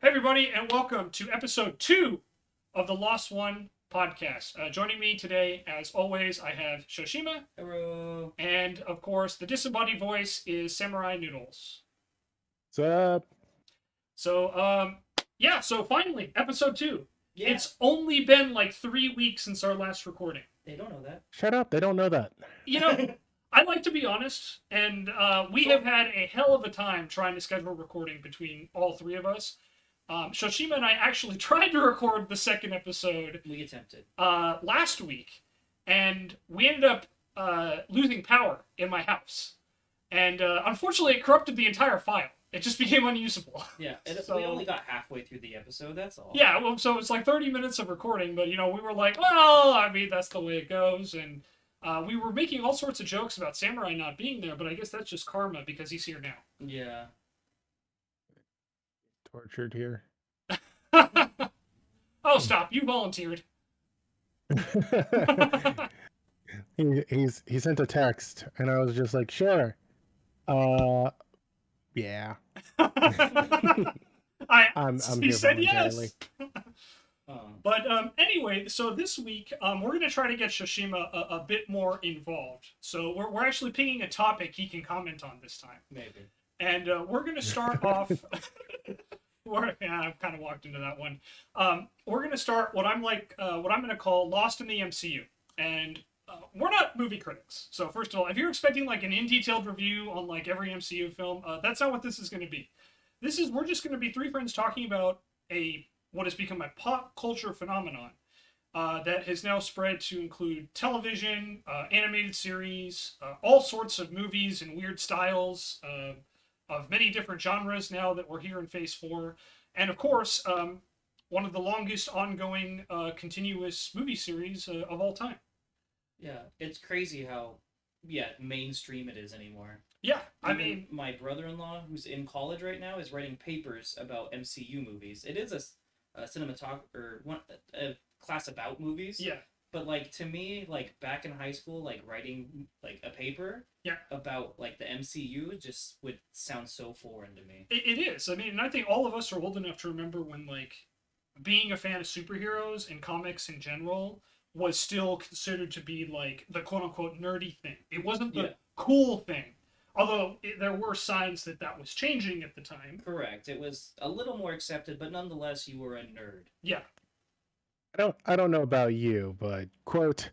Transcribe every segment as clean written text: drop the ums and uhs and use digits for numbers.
Hey, everybody, and welcome to episode 2 of the Lost One podcast. Joining me today, as always, I have Shoshima. Hello. And, of course, the disembodied voice is SamuraiNoodlez. What's up? So finally, episode 2. Yeah. It's only been like 3 weeks since our last recording. They don't know that. Shut up. They don't know that. You know, I like to be honest, and we have had a hell of a time trying to schedule recording between all three of us. Shoshima and I actually tried to record the second episode We attempted. last week, and we ended up losing power in my house. And unfortunately, it corrupted the entire file. It just became unusable. Yeah, So- we only got halfway through the episode, that's all. Yeah, well, so it's like 30 minutes of recording, but, we were like, well, I mean, that's the way it goes. And we were making all sorts of jokes about Samurai not being there, but I guess that's just karma because he's here now. Yeah. Tortured here. Oh, stop. You volunteered. he sent a text, and I was just like, sure. Yeah. I'm He here said voluntarily. yes. But anyway, so this week we're going to try to get Shoshima a bit more involved. So we're actually picking a topic he can comment on this time. Maybe. And we're going to start off... I've kind of walked into that one. We're going to start what I'm going to call Lost in the MCU. And we're not movie critics. So first of all, if you're expecting like an in-detailed review on like every MCU film, that's not what this is going to be. We're just going to be three friends talking about what has become a pop culture phenomenon that has now spread to include television, animated series, all sorts of movies in weird styles, of many different genres now that we're here in Phase 4. And of course, one of the longest ongoing continuous movie series of all time. Yeah, it's crazy how, mainstream it is anymore. Yeah, I Even mean... my brother-in-law, who's in college right now, is writing papers about MCU movies. It is a class about movies. Yeah. But, like, to me, like, back in high school, like, writing, like, a paper about, like, the MCU just would sound so foreign to me. It is. I mean, and I think all of us are old enough to remember when, like, being a fan of superheroes and comics in general was still considered to be, like, the quote-unquote nerdy thing. It wasn't the cool thing. Although, there were signs that was changing at the time. Correct. It was a little more accepted, but nonetheless, you were a nerd. Yeah. I don't know about you, but quote,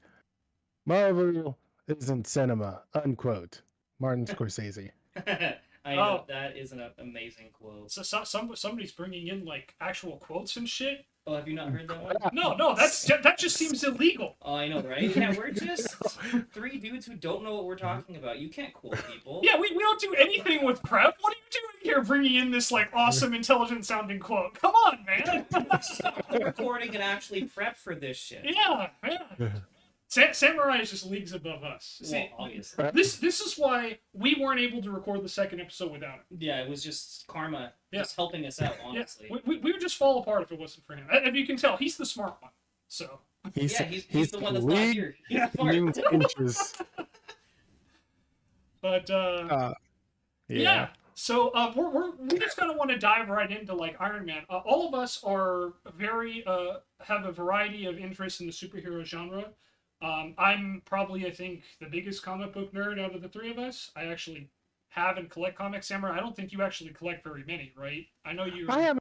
Marvel isn't cinema, unquote. Martin Scorsese. I know, that is an amazing quote. So somebody's bringing in, like, actual quotes and shit. Oh, have you not heard that one? No, that just seems illegal. Oh, I know, right? Yeah, we're just three dudes who don't know what we're talking about. You can't quote people. Yeah, we don't do anything with prep. What are you doing here bringing in this, like, awesome, intelligent-sounding quote? Come on, man. Stop recording and actually prep for this shit. Yeah. Samurai is just leagues above us. Well, See, obviously. this is why we weren't able to record the second episode without him. Yeah, it was just karma just helping us out, honestly. Yeah, we would just fall apart if it wasn't for him. If you can tell, he's the smart one. So He's the one that's not here. He's smart. Inches. But yeah. So we just kind of want to dive right into like Iron Man. All of us are very have a variety of interests in the superhero genre. I'm probably, I think, the biggest comic book nerd out of the three of us. I actually have and collect comics. Samurai, I don't think you actually collect very many, right? I know you. I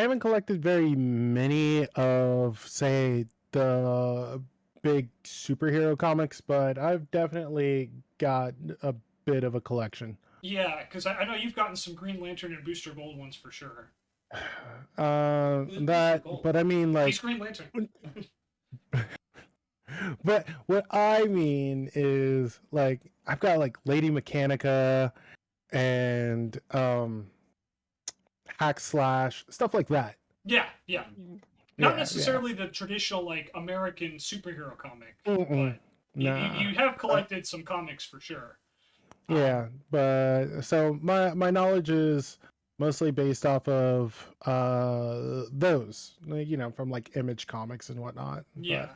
haven't collected very many of, say, the big superhero comics, but I've definitely got a bit of a collection. Yeah, because I know you've gotten some Green Lantern and Booster Gold ones for sure. But I mean, like, He's Green Lantern. But what I mean is, like, I've got like Lady Mechanica and Hack Slash, stuff like that. Yeah. Not necessarily the traditional like American superhero comic, but you have collected some comics for sure. Yeah, but so my knowledge is mostly based off of those, like, from like Image Comics and whatnot. Yeah.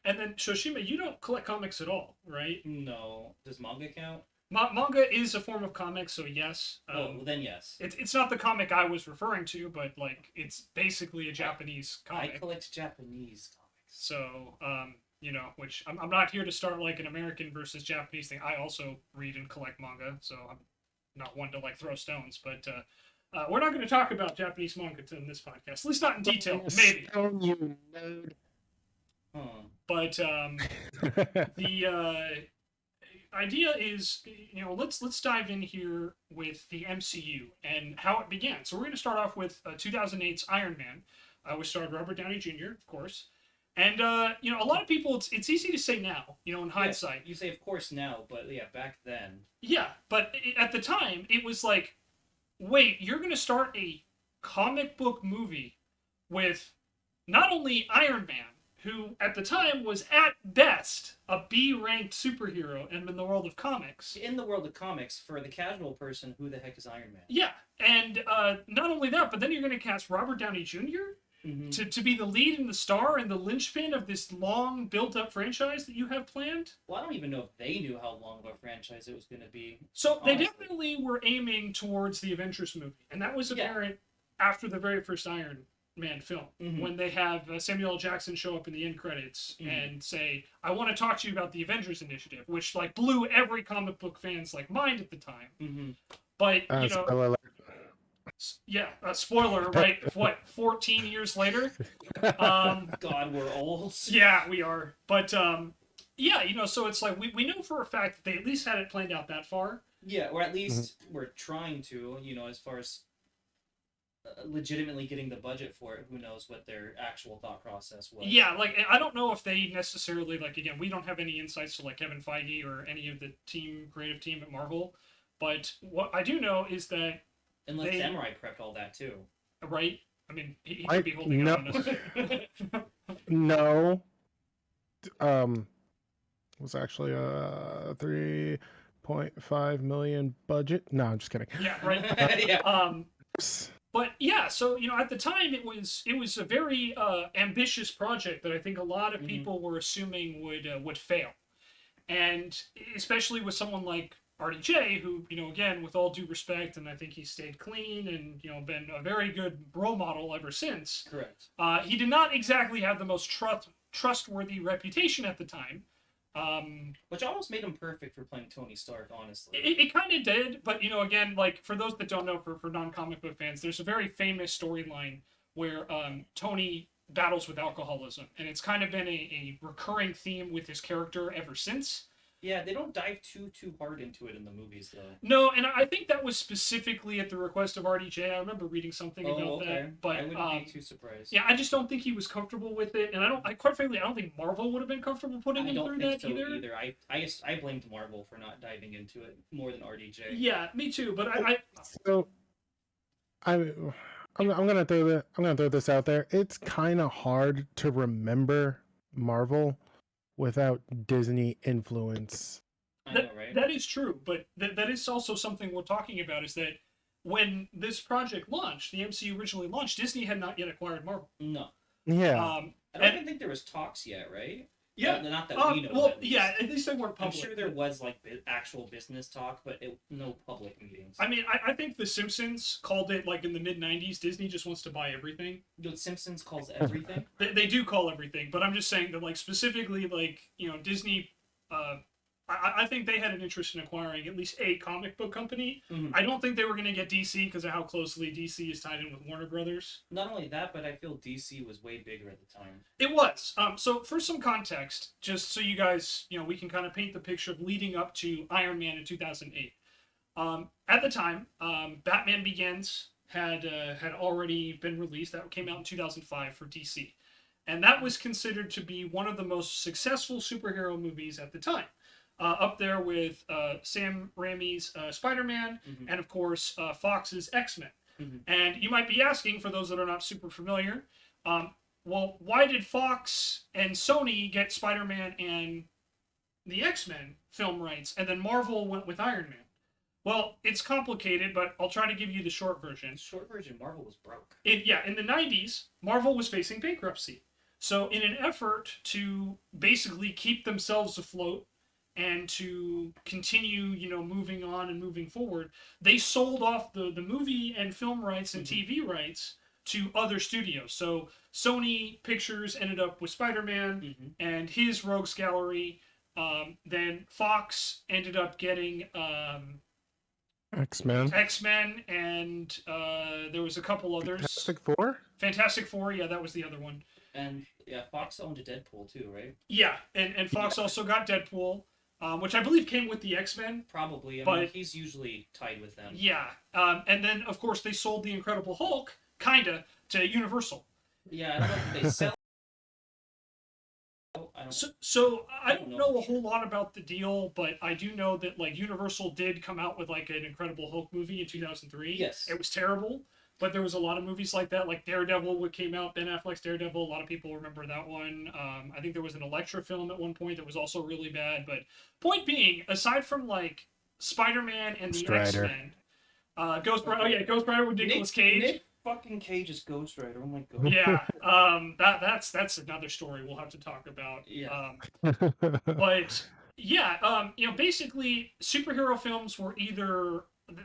And then Shoshima, you don't collect comics at all, right? No. Does manga count? Manga is a form of comic, so yes. Well, then yes. It's not the comic I was referring to, but like it's basically a Japanese comic. I collect Japanese comics. So, which I'm not here to start like an American versus Japanese thing. I also read and collect manga, so I'm not one to like throw stones. But we're not going to talk about Japanese manga in this podcast, at least not in detail. Maybe. Stone, you nerd. But the idea is, let's dive in here with the MCU and how it began. So we're going to start off with 2008's Iron Man, which starred Robert Downey Jr., of course. And a lot of people, it's easy to say now, in hindsight. Yeah, you say of course now, but yeah, back then. Yeah, but at the time, it was like, wait, you're going to start a comic book movie with not only Iron Man, who at the time was at best a B-ranked superhero in the world of comics. In the world of comics, for the casual person, who the heck is Iron Man? Yeah, and not only that, but then you're going to cast Robert Downey Jr. To be the lead and the star and the linchpin of this long built-up franchise that you have planned. Well, I don't even know if they knew how long of a franchise it was going to be. So honestly, they definitely were aiming towards the Avengers movie, and that was apparent after the very first Iron Man film, when they have Samuel L. Jackson show up in the end credits and say, "I want to talk to you about the Avengers Initiative," which like blew every comic book fan's like mind at the time. But spoiler, right? What, 14 years later? God, we're old. Yeah, we are. But so it's like we know for a fact that they at least had it planned out that far. Yeah, or at least we're trying to, as far as legitimately getting the budget for it. Who knows what their actual thought process was. Yeah, like I don't know if they necessarily, like, again, we don't have any insights to like Kevin Feige or any of the creative team at Marvel, but what I do know is that unless Samurai prepped all that too. Right? I mean, he could be holding out on us. No. Was actually a 3.5 million budget. No, I'm just kidding. Yeah, right. Yeah. But yeah, so at the time it was a very ambitious project that I think a lot of people were assuming would fail, and especially with someone like RDJ, who again, with all due respect, and I think he stayed clean and been a very good role model ever since. Correct. He did not exactly have the most trustworthy reputation at the time. Which almost made him perfect for playing Tony Stark, honestly. It kind of did, but again, like for those that don't know, for non-comic book fans, there's a very famous storyline where Tony battles with alcoholism, and it's kind of been a recurring theme with his character ever since. Yeah, they don't dive too hard into it in the movies, though. No, and I think that was specifically at the request of RDJ. I remember reading something about that. But I wouldn't be too surprised. Yeah, I just don't think he was comfortable with it, and quite frankly, I don't think Marvel would have been comfortable putting him through that either. I blamed Marvel for not diving into it more than RDJ. Yeah, me too. But I'm gonna throw this out there. It's kind of hard to remember Marvel without Disney influence. I know, right? That is true, but that is also something we're talking about, is that when this project launched, the MCU originally launched, Disney had not yet acquired Marvel. No. Yeah. I don't even think there was talks yet, right? Yeah. Not that we know. Well, yeah, at least they weren't public. I'm sure there was like actual business talk, but no public meetings. I mean, I think The Simpsons called it like in the mid-90s, Disney just wants to buy everything. The Simpsons calls everything? They do call everything, but I'm just saying that like specifically like, Disney, I think they had an interest in acquiring at least a comic book company. I don't think they were going to get DC because of how closely DC is tied in with Warner Brothers. Not only that, but I feel DC was way bigger at the time. It was. So for some context, just so you guys, we can kind of paint the picture of leading up to Iron Man in 2008. At the time, Batman Begins had already been released. That came out in 2005 for DC. And that was considered to be one of the most successful superhero movies at the time. Up there with Sam Raimi's Spider-Man, and of course Fox's X-Men. And you might be asking, for those that are not super familiar, well, why did Fox and Sony get Spider-Man and the X-Men film rights, and then Marvel went with Iron Man? Well, it's complicated, but I'll try to give you the short version. Marvel was broke. In the 90s, Marvel was facing bankruptcy. So in an effort to basically keep themselves afloat and to continue, moving on and moving forward, they sold off the movie and film rights and TV rights to other studios. So Sony Pictures ended up with Spider-Man and his Rogues Gallery. Then Fox ended up getting X-Men, and there was a couple others. Fantastic Four, yeah, that was the other one. And yeah, Fox owned a Deadpool too, right? Yeah, and Fox also got Deadpool, which I believe came with the X-Men. Probably, I mean, he's usually tied with them. Yeah, and then of course they sold the Incredible Hulk, kinda, to Universal. Yeah, I don't know if they sell. So I don't know a whole lot about the deal, but I do know that like Universal did come out with like an Incredible Hulk movie in 2003. Yes, it was terrible, but there was a lot of movies like that, like Daredevil, what came out, Ben Affleck's Daredevil. A lot of people remember that one. I think there was an Elektra film at one point that was also really bad. But point being, aside from like Spider-Man and the X-Men, Ghost Rider. Oh yeah, Ghost Rider with Nicolas Cage. Nick fucking Cage is Ghost Rider. Oh my god. Yeah. That's another story we'll have to talk about. Yeah. But yeah, basically superhero films were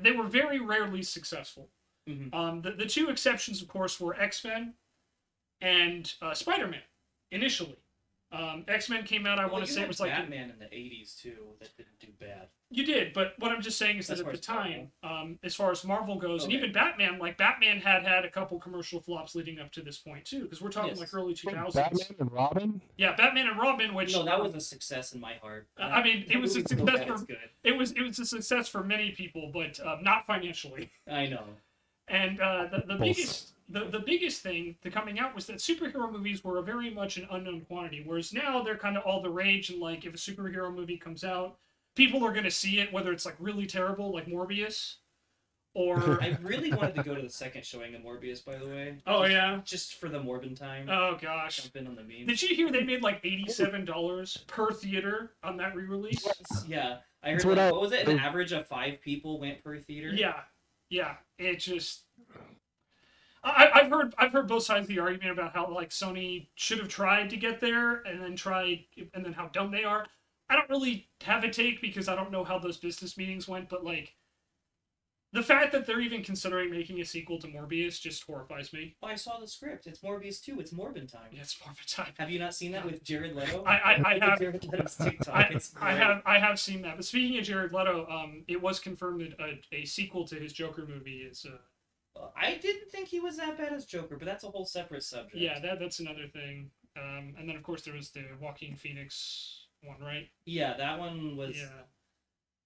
they were very rarely successful. The two exceptions, of course, were X-Men and Spider-Man initially. X-Men came out, I want to say it was like Batman in the 80s too, that didn't do bad. You did, but what I'm just saying is that at the time, as far as Marvel goes, and even Batman, like Batman had a couple commercial flops leading up to this point too, because we're talking like early 2000s. Batman and Robin. Yeah, Batman and Robin, which that was a success in my heart. I mean, it was a success for it was a success for many people, but not financially. I know. And the biggest thing to coming out was that superhero movies were very much an unknown quantity, whereas now they're kind of all the rage, and like if a superhero movie comes out, people are going to see it, whether it's like really terrible, like Morbius, or... I really wanted to go to the second showing of Morbius, by the way. Oh, yeah? Just for the Morbin time. Oh, gosh. Jump in on the meme. Did you hear they made like $87 per theater on that re-release? Yeah. I heard, what was it? An average of 5 people went per theater? Yeah. It just... I've heard both sides of the argument about how like Sony should have tried to get there and then how dumb they are. I don't really have a take because I don't know how those business meetings went, but like the fact that they're even considering making a sequel to Morbius just horrifies me. Oh, I saw the script. It's Morbius 2. It's Morbin time. Yeah, it's Morbin time. Have you not seen that with Jared Leto? I have. Jared Leto's TikTok. I have seen that. But speaking of Jared Leto, it was confirmed that a sequel to his Joker movie is. I didn't think he was that bad as Joker, but that's a whole separate subject. Yeah, that's another thing. And then of course there was the Joaquin Phoenix one, right? Yeah, that one was.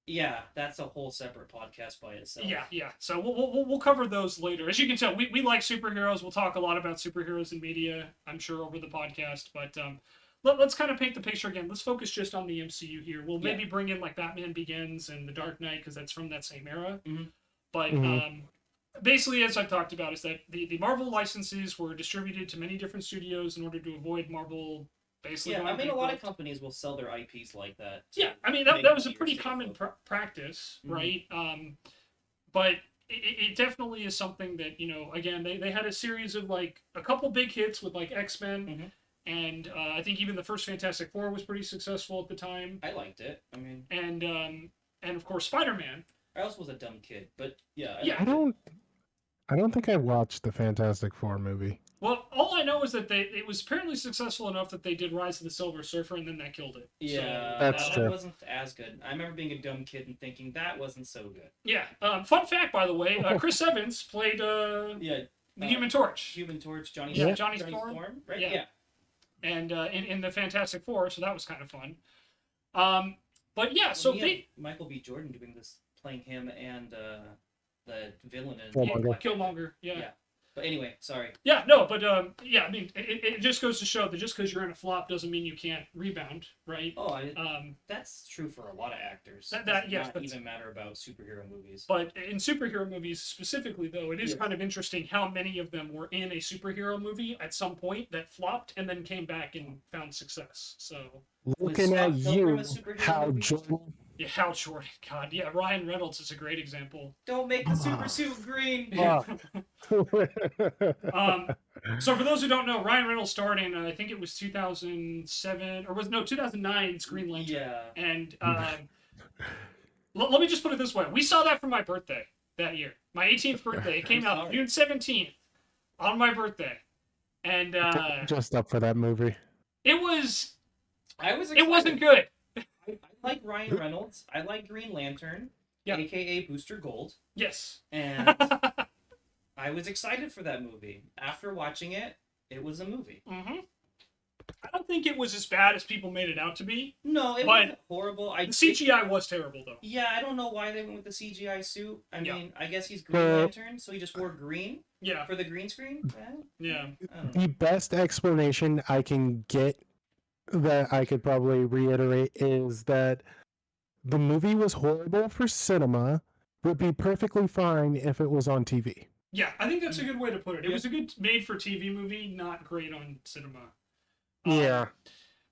Yeah, that's a whole separate podcast by itself. Yeah. So we'll cover those later. As you can tell, we like superheroes. We'll talk a lot about superheroes in media, I'm sure, over the podcast. But let's kind of paint the picture again. Let's focus just on the MCU here. We'll maybe bring in like Batman Begins and The Dark Knight because that's from that same era. But basically, as I've talked about, is that the Marvel licenses were distributed to many different studios in order to avoid Marvel basically. Yeah, I mean, a lot of companies will sell their IPs like that. Yeah, I mean that was a pretty common practice, right? But it definitely is something that again they had a series of like a couple big hits with like X-Men, and I think even the first Fantastic Four was pretty successful at the time. I liked it. I mean, and of course Spider-Man. I also was a dumb kid, but yeah. I don't think I watched the Fantastic Four movie. Well, all I know is that it was apparently successful enough that they did Rise of the Silver Surfer, and then that killed it. Yeah, that's true. That wasn't as good. I remember being a dumb kid and thinking that wasn't so good. Yeah. Fun fact, by the way, Chris Evans played the Human Torch. Johnny Storm, right? Yeah. And in the Fantastic Four, so that was kind of fun. But yeah, so Michael B. Jordan doing this, playing him and the villain in Killmonger. Yeah. But anyway, sorry. Yeah, no, but I mean, it just goes to show that just because you're in a flop doesn't mean you can't rebound, right? Oh, that's true for a lot of actors. That even matter about superhero movies. But in superhero movies specifically, though, it is kind of interesting how many of them were in a superhero movie at some point that flopped and then came back and found success. So looking at you, Hal Jordan. Yeah, Hal Jordan. God, yeah, Ryan Reynolds is a great example. Don't make the super suit green. So for those who don't know, Ryan Reynolds starred in I think it was 2007 or was no 2009's Green Lantern. Yeah. And let me just put it this way: we saw that for my birthday that year, my 18th birthday. It came out June 17th on my birthday, and just up for that movie. It was. I was. It wasn't good. I like Ryan Reynolds. I like Green Lantern, aka Booster Gold. Yes. And I was excited for that movie. After watching it, it was a movie. Mm-hmm. I don't think it was as bad as people made it out to be. No, it wasn't horrible. The CGI was terrible, though. Yeah, I don't know why they went with the CGI suit. I mean, I guess he's Green Lantern, so he just wore green. Yeah. For the green screen. Yeah. The best explanation I can get that I could probably reiterate is that the movie was horrible for cinema, would be perfectly fine if it was on TV. Yeah, I think that's a good way to put it. It was a good made-for-TV movie, not great on cinema. Yeah.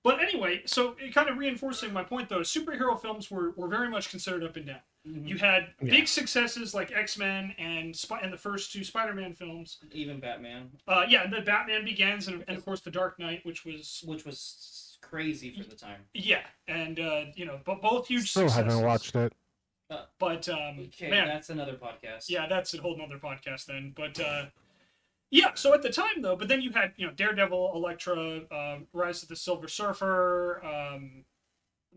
But anyway, so it kind of reinforcing my point, though, superhero films were very much considered up and down. Mm-hmm. You had big successes like X-Men and the first two Spider-Man films. Even Batman. The Batman Begins and of course The Dark Knight, which was crazy for the time. Yeah, and but both huge Still successes. haven't watched it. But okay, man, that's another podcast. Yeah, that's a whole nother podcast then. But yeah, so at the time though, but then you had Daredevil, Elektra, Rise of the Silver Surfer,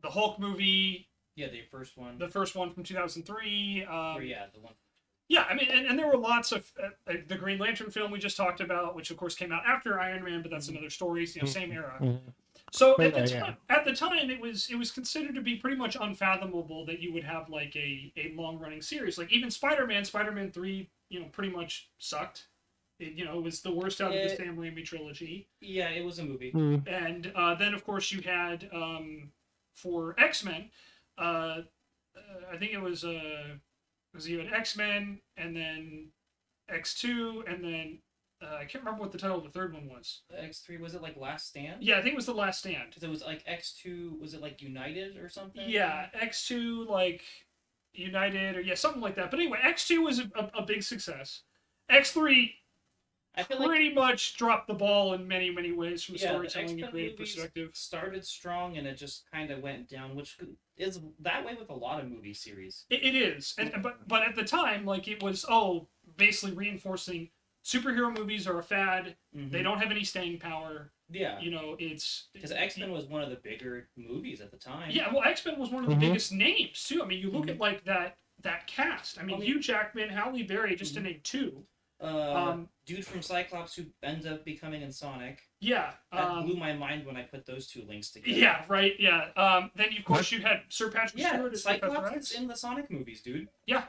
the Hulk movie. Yeah, the first one. The first one from 2003. The one. Yeah, I mean, and there were lots of the Green Lantern film we just talked about, which of course came out after Iron Man, but that's another story. Same era. So at the time, it was considered to be pretty much unfathomable that you would have like a long running series. Like even Spider-Man 3, pretty much sucked. It was the worst out of the Sam Raimi trilogy. Yeah, it was a movie. And then of course you had for X-Men, I think it was because you had X-Men and then X2 and then I can't remember what the title of the third one was. X3, was it like Last Stand? Yeah, I think it was The Last Stand. Because it was like X2, was it like United or something? Yeah, X2 like United or something like that. But anyway, X2 was a big success. X3 I feel pretty much dropped the ball in many, many ways from a storytelling and creative movies perspective. Started strong and it just kind of went down, which is that way with a lot of movie series. It is, but at the time, like it was basically reinforcing superhero movies are a fad. Mm-hmm. They don't have any staying power. Yeah, it's because X-Men was one of the bigger movies at the time. Yeah, well, X-Men was one of the biggest names too. I mean, you look at like that cast. I mean, Hugh Jackman, Halle Berry, just to name two. Dude from Cyclops who ends up becoming in Sonic. Yeah. That blew my mind when I put those two links together. Yeah, right, yeah. Then, of course, you had Sir Patrick Stewart as Cyclops is in the Sonic movies, dude. Yeah.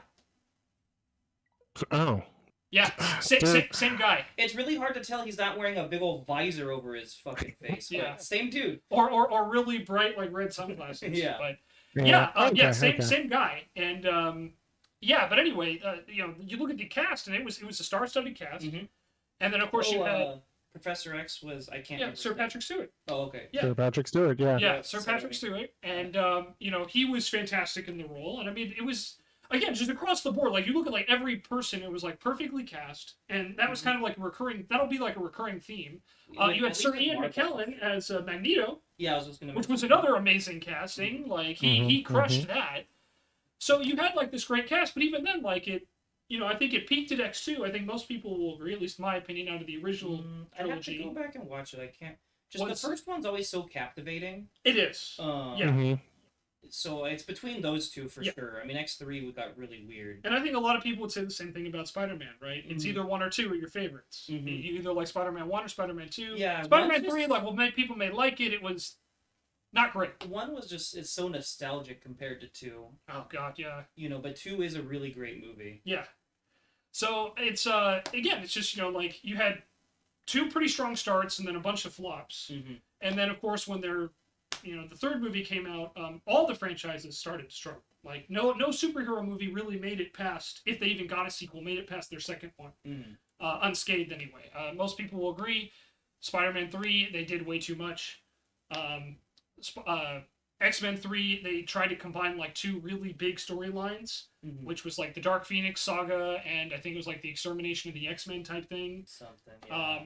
Oh. Yeah, same guy. It's really hard to tell he's not wearing a big old visor over his fucking face. Yeah. Same dude. Or really bright, like, red sunglasses. Yeah. But, same guy. And, but anyway, you look at the cast, and it was a star-studded cast. Mm-hmm. And then, of course, you had... Professor X was... I can't remember. Sir Patrick Stewart. Oh, okay. Yeah. Sir Patrick Stewart, yeah. Yeah, Sir Patrick Stewart. And, he was fantastic in the role. And, I mean, it was... Again, just across the board, like, you look at, like, every person, it was, like, perfectly cast. And that was kind of, like, that'll be, like, a recurring theme. You had Sir Ian McKellen as Magneto. Yeah, I was just going to... Which was another amazing casting. Like, he crushed that. So you had, like, this great cast, but even then, like, it... I think it peaked at X2. I think most people will agree, at least my opinion, out of the original trilogy. I have to go back and watch it. I can't... the first one's always so captivating. It is. So it's between those two for sure. I mean, X3 got really weird. And I think a lot of people would say the same thing about Spider-Man, right? It's either one or two are your favorites. You either like Spider-Man 1 or Spider-Man 2. Yeah. Spider-Man 3, people may like it. It was not great. 1 was it's so nostalgic compared to 2. Oh, God, yeah. But 2 is a really great movie. Yeah. So it's, again, it's just, like, you had 2 pretty strong starts and then a bunch of flops. Mm-hmm. And then, of course, when they're the third movie came out, all the franchises started to struggle. Like, no superhero movie really made it past, if they even got a sequel, made it past their second one. Unscathed, anyway. Most people will agree. Spider-Man 3, they did way too much. X-Men 3, they tried to combine like two really big storylines, which was like the Dark Phoenix saga, and I think it was like the Extermination of the X-Men type thing. Something, yeah.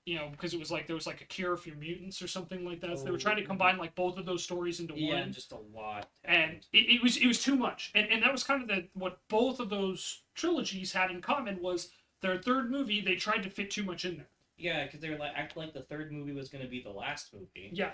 You know, because it was like there was like a cure for mutants or something like that. So they were trying to combine like both of those stories into one. Yeah, just a lot. And it was too much. And that was kind of what both of those trilogies had in common was their third movie, they tried to fit too much in there. Yeah, because they were like acting like the third movie was going to be the last movie. Yeah.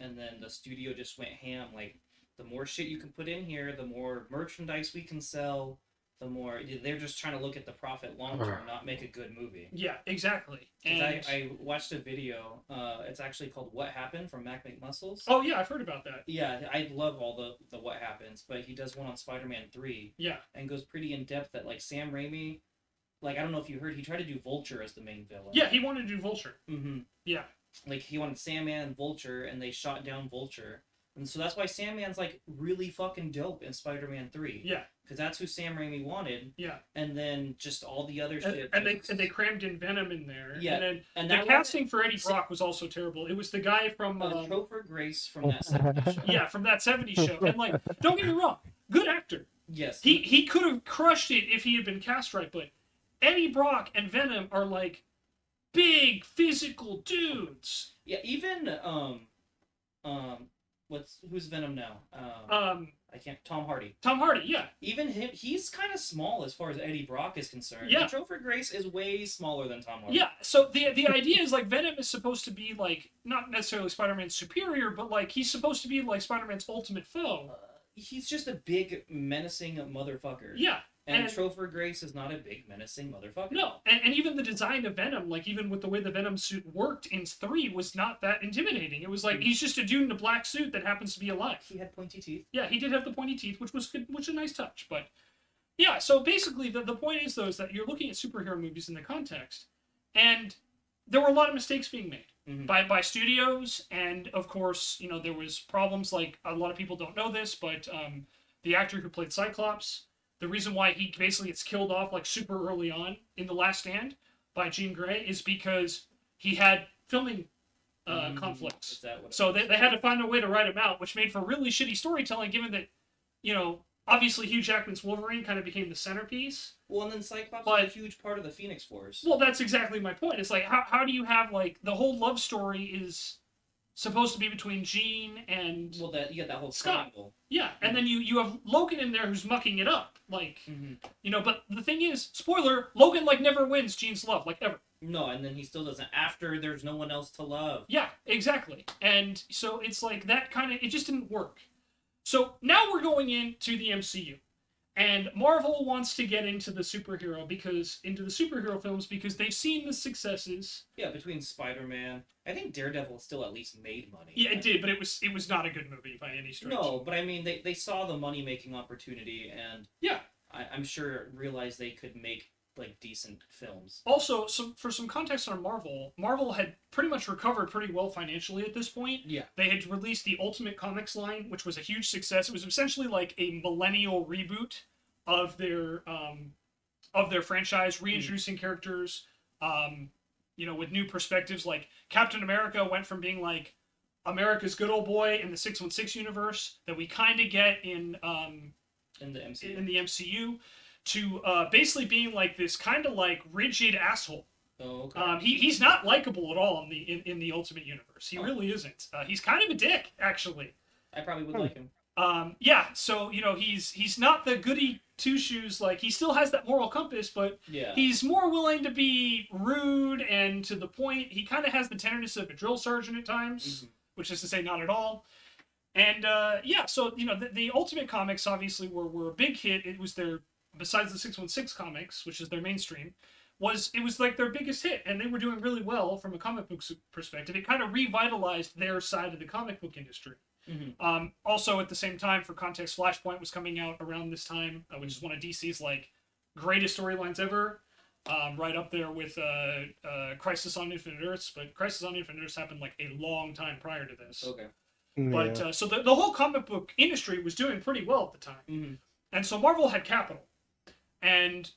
And then the studio just went ham. Like, the more shit you can put in here, the more merchandise we can sell, the more... They're just trying to look at the profit long term, not make a good movie. Yeah, exactly. And I watched a video. It's actually called What Happened from Mac McMuscles. Oh, yeah, I've heard about that. Yeah, I love all the What Happens, but he does one on Spider-Man 3. Yeah. And goes pretty in-depth that, like, Sam Raimi... Like, I don't know if you heard, he tried to do Vulture as the main villain. Yeah, he wanted to do Vulture. Mm-hmm. Yeah. Like, he wanted Sandman and Vulture, and they shot down Vulture. And so that's why Sandman's, like, really fucking dope in Spider-Man 3. Yeah. Because that's who Sam Raimi wanted. Yeah. And then just all the other shit. And they crammed in Venom in there. Yeah. And then the casting for Eddie Brock was also terrible. It was the guy from... Topher Grace from that 70s show. Yeah, from that 70s show. And, like, don't get me wrong, good actor. Yes. He could have crushed it if he had been cast right, but Eddie Brock and Venom are, like, big, physical dudes. Yeah, even, who's Venom now? I can't, Tom Hardy. Tom Hardy, yeah. Even him, he's kind of small as far as Eddie Brock is concerned. Yeah. And Topher Grace is way smaller than Tom Hardy. Yeah, so the idea is, like, Venom is supposed to be, like, not necessarily Spider-Man's superior, but, like, he's supposed to be, like, Spider-Man's ultimate foe. He's just a big, menacing motherfucker. Yeah. And Topher Grace is not a big, menacing motherfucker. No, and even the design of Venom, like, even with the way the Venom suit worked in 3, was not that intimidating. It was like, he's just a dude in a black suit that happens to be alive. He had pointy teeth. Yeah, he did have the pointy teeth, which was a nice touch. But, yeah, so basically, the point is, though, is that you're looking at superhero movies in the context, and there were a lot of mistakes being made by studios, and, of course, you know, there was problems, like, a lot of people don't know this, but the actor who played Cyclops... The reason why he basically gets killed off like super early on in The Last Stand by Jean Grey is because he had filming conflicts. So they had to find a way to write him out, which made for really shitty storytelling given that, you know, obviously Hugh Jackman's Wolverine kind of became the centerpiece. Well, and then Cyclops was a huge part of the Phoenix Force. Well, that's exactly my point. It's like, how do you have, like, the whole love story is supposed to be between Jean and you got that whole Scott. triangle. Yeah, and then you have Logan in there who's mucking it up, like, you know. But the thing is, spoiler: Logan like never wins Jean's love, like ever. No, and then he still doesn't. After there's no one else to love. Yeah, exactly. And so it's like that kind of, it just didn't work. So now we're going into the MCU. And Marvel wants to get into the superhero films because they've seen the successes. Yeah, between Spider-Man, I think Daredevil still at least made money. Yeah, it did, but it was not a good movie by any stretch. No, but I mean, they saw the money-making opportunity, and yeah, I'm sure realized they could make like decent films. Also, for some context on Marvel had pretty much recovered pretty well financially at this point. Yeah. They had released the Ultimate Comics line, which was a huge success. It was essentially like a millennial reboot of their franchise, reintroducing characters, you know, with new perspectives. Like Captain America went from being like America's good old boy in the 616 universe that we kind of get in the MCU. To basically being like this kind of like rigid asshole. Oh, okay. He's not likable at all in the Ultimate Universe. He really isn't. He's kind of a dick, actually. I probably would like him. Yeah, so, you know, he's not the goody two-shoes, like, he still has that moral compass, but he's more willing to be rude and to the point. He kind of has the tenderness of a drill sergeant at times, which is to say not at all. And, yeah, so, you know, the Ultimate Comics obviously were a big hit. It was their... Besides the 616 comics, which is their mainstream, it was like their biggest hit, and they were doing really well from a comic book perspective. It kind of revitalized their side of the comic book industry. Also, at the same time, for context, Flashpoint was coming out around this time, which is one of DC's like greatest storylines ever, right up there with Crisis on Infinite Earths. But Crisis on Infinite Earths happened like a long time prior to this. Okay. But so the whole comic book industry was doing pretty well at the time, and so Marvel had capital. And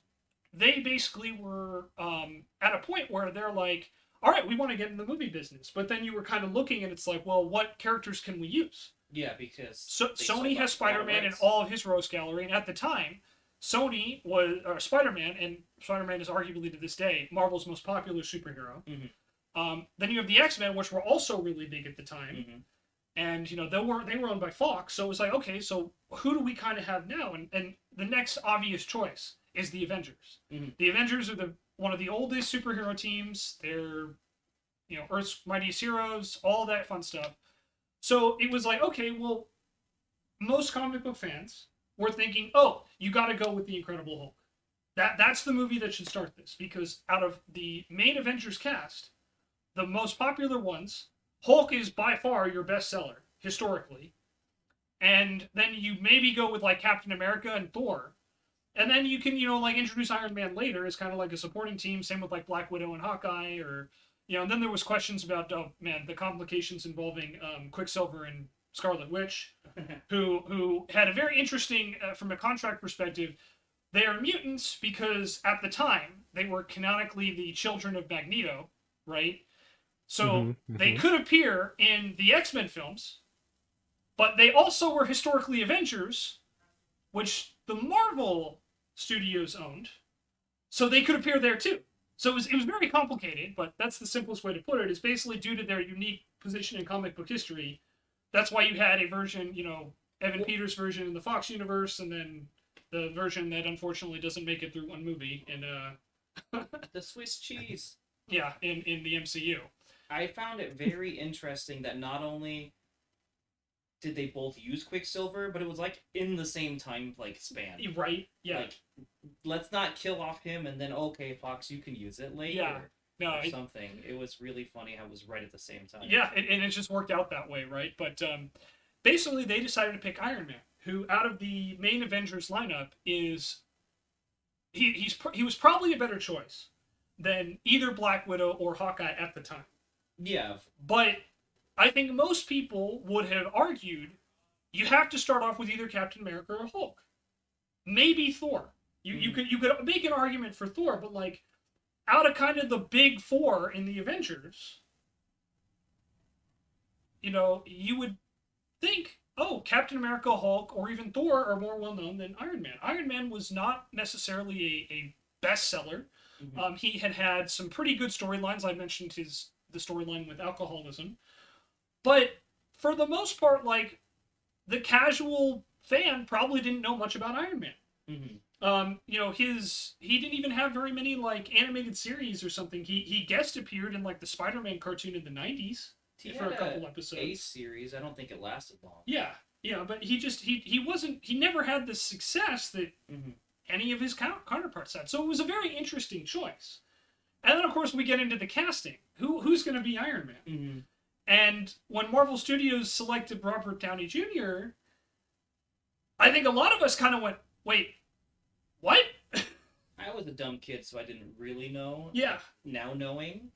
they basically were at a point where they're like, all right, we want to get in the movie business. But then you were kind of looking and it's like, well, what characters can we use? Yeah, because So they sold Sony out has a lot of Spider-Man in rights. all of his Rose Gallery, and at the time, Sony was or Spider-Man, and Spider-Man is arguably to this day Marvel's most popular superhero. Mhm. Then you have the X-Men, which were also really big at the time, Mhm. and they were owned by Fox. So it was like, okay, so who do we kind of have now? And the next obvious choice is the Avengers. Mhm. The Avengers are one of the oldest superhero teams. They're Earth's mightiest heroes, all that fun stuff. So it was like, okay, well, most comic book fans were thinking, oh, you got to go with the Incredible Hulk. That's the movie that should start this, because out of the main Avengers cast, the most popular ones, Hulk is by far your bestseller historically, and then you maybe go with like Captain America and Thor, and then you can like introduce Iron Man later as kind of like a supporting team. Same with like Black Widow and Hawkeye, or and then there was questions about, oh man, the complications involving Quicksilver and Scarlet Witch, who had a very interesting from a contract perspective. They are mutants because at the time they were canonically the children of Magneto, right? So they could appear in the X-Men films, but they also were historically Avengers, which the Marvel Studios owned. So they could appear there too. So it was very complicated, but that's the simplest way to put it. Is basically due to their unique position in comic book history. That's why you had a version, Evan Peters' version in the Fox universe, and then the version that unfortunately doesn't make it through one movie in The Swiss cheese. in the MCU. I found it very interesting that not only did they both use Quicksilver, but it was like in the same time span. Right? Yeah. Like, let's not kill off him, and then okay, Fox, you can use it later. Yeah. No, or something. It was really funny how it was right at the same time. Yeah, and it just worked out that way, right? But basically, they decided to pick Iron Man, who out of the main Avengers lineup is he was probably a better choice than either Black Widow or Hawkeye at the time. Yeah. But I think most people would have argued you have to start off with either Captain America or Hulk, maybe Thor. You could make an argument for Thor, but like out of kind of the big four in the Avengers, you would think, oh, Captain America, Hulk, or even Thor are more well known than Iron Man. Iron Man was not necessarily a bestseller. Mm-hmm. He had some pretty good storylines. I mentioned the storyline with alcoholism, but for the most part, like the casual fan probably didn't know much about Iron Man. Mm-hmm. He didn't even have very many like animated series or something. He guest appeared in like the Spider-Man cartoon in the 90s for a couple episodes. A series. I don't think it lasted long. Yeah, but he never had the success that any of his counterparts had. So it was a very interesting choice. And then of course we get into the casting. Who's going to be Iron Man? Mm-hmm. And when Marvel Studios selected Robert Downey Jr., I think a lot of us kind of went, wait, what? I was a dumb kid, so I didn't really know. Yeah. Now knowing,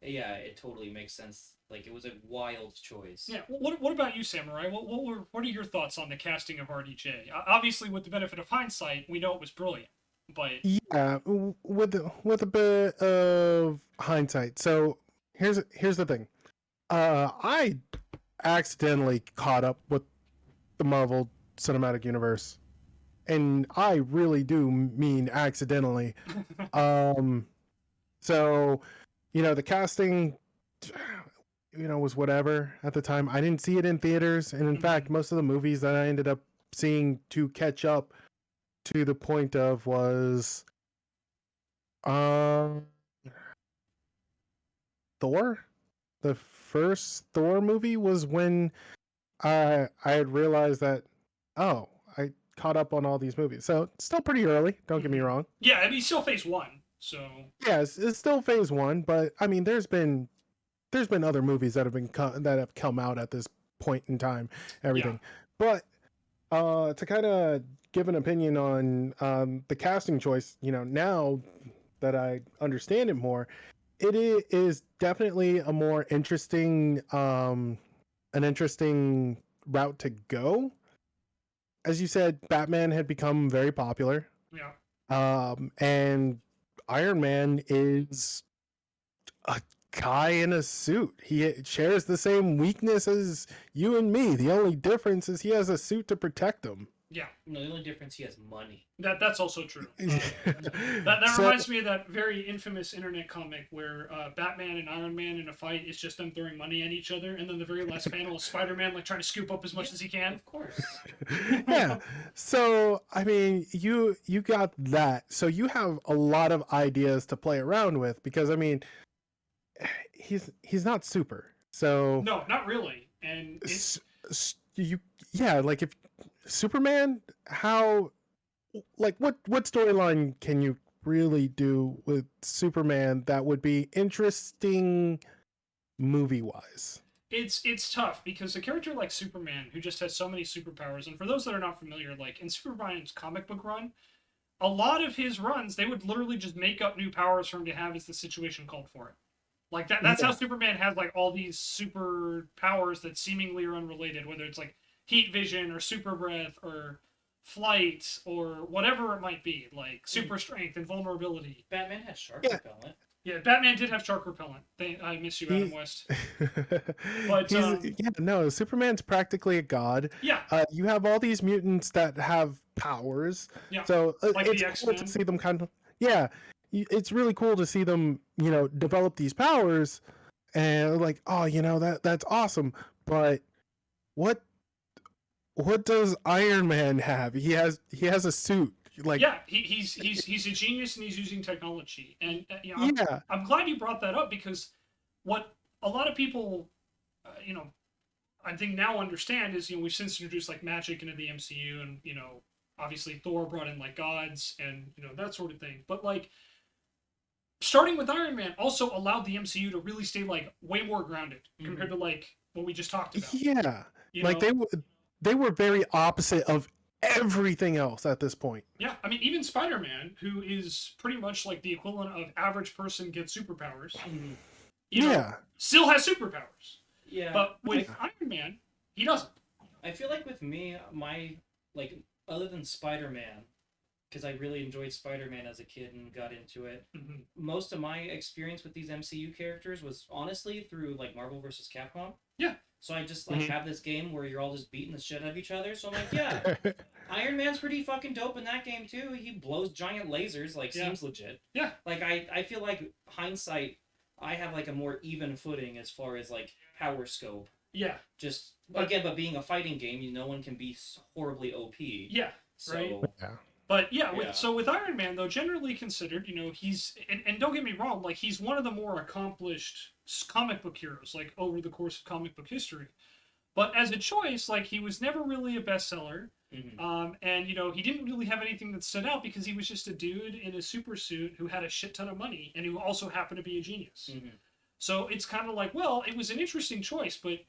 yeah, it totally makes sense. Like, it was a wild choice. Yeah. What about you, Samurai? What are your thoughts on the casting of RDJ? Obviously, with the benefit of hindsight, we know it was brilliant, but yeah, with a bit of hindsight. So here's the thing. I accidentally caught up with the Marvel Cinematic Universe, and I really do mean accidentally. So the casting was whatever at the time. I didn't see it in theaters, and in fact most of the movies that I ended up seeing to catch up to the point of was Thor. The first Thor movie was when I had realized that I caught up on all these movies. So it's still pretty early, don't get me wrong. Yeah, I mean still phase 1. So yes, it's still phase 1, but I mean there's been other movies that have come out at this point in time, everything. Yeah. But to kind of give an opinion on the casting choice, now that I understand it more, it is definitely a more interesting an interesting route to go. As you said, Batman had become very popular. Yeah. And Iron Man is a guy in a suit. He shares the same weakness as you and me. The only difference is he has a suit to protect him. Yeah. No, the only difference, he has money. That's also true. That So- reminds me of that very infamous internet comic where Batman and Iron Man in a fight is just them throwing money at each other, and then the very last panel is Spider-Man like trying to scoop up as much as he can. Of course. Yeah. So I mean, you got that. So you have a lot of ideas to play around with because I mean, he's not super. So No, not really. And it's like if Superman, how like what storyline can you really do with Superman that would be interesting movie wise? it's tough because a character like Superman, who just has so many superpowers, and for those that are not familiar, like in Superman's comic book run, a lot of his runs, they would literally just make up new powers for him to have as the situation called for it. Like that's how Superman has like all these super powers that seemingly are unrelated, whether it's like heat vision or super breath or flight or whatever it might be, like super strength and vulnerability. Batman had shark Yeah. repellent. Yeah, Batman did have shark repellent. I miss you, Adam West. But no, Superman's practically a god. yeah, You have all these mutants that have powers. Yeah, So like it's the cool X-Men. to see them kind of it's really cool to see them, develop these powers and like, oh, that's awesome. But what does Iron Man have? He has a suit. Like yeah, he's a genius and he's using technology. And yeah. I'm glad you brought that up because what a lot of people, I think now understand is we've since introduced like magic into the MCU, and obviously Thor brought in like gods and that sort of thing. But like starting with Iron Man also allowed the MCU to really stay like way more grounded compared to like what we just talked about. Yeah. Like they were very opposite of everything else at this point. Yeah, I mean, even Spider-Man, who is pretty much like the equivalent of average person gets superpowers, still has superpowers. Yeah. But with Iron Man, he doesn't. I feel like with me, my like other than Spider-Man, because I really enjoyed Spider-Man as a kid and got into it. Mm-hmm. Most of my experience with these MCU characters was honestly through like Marvel vs. Capcom. Yeah. So I just like have this game where you're all just beating the shit out of each other. So I'm like, yeah, Iron Man's pretty fucking dope in that game too. He blows giant lasers, like seems legit. Yeah. Like I feel like hindsight, I have like a more even footing as far as like power scope. Yeah. Just again, but being a fighting game, no one can be horribly OP. Yeah. So, right. Yeah. But so with Iron Man though, generally considered, he's and don't get me wrong, like he's one of the more accomplished comic book heroes, like over the course of comic book history. But as a choice, like he was never really a bestseller. And he didn't really have anything that stood out because he was just a dude in a super suit who had a shit ton of money and who also happened to be a genius. So it's kind of like, well, it was an interesting choice, but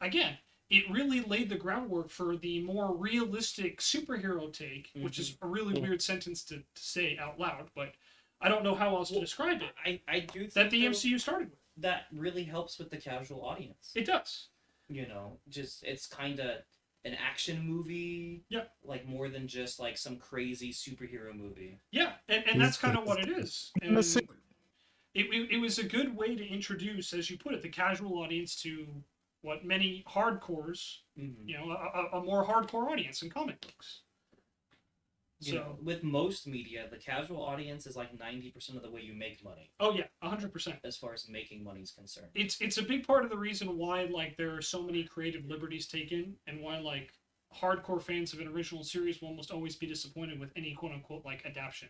again, it really laid the groundwork for the more realistic superhero take, which is a really weird sentence to say out loud, but I don't know how else to describe it. I do think that the MCU started with. That really helps with the casual audience. It does. Just it's kind of an action movie. Yeah. Like more than just like some crazy superhero movie. Yeah, and that's kind of what it is. And it was a good way to introduce, as you put it, the casual audience to what many hardcores, a more hardcore audience in comic books. With most media, the casual audience is like 90% of the way you make money. Oh yeah, 100%. As far as making money is concerned, it's a big part of the reason why like there are so many creative liberties taken, and why like hardcore fans of an original series will almost always be disappointed with any quote unquote like adaptation.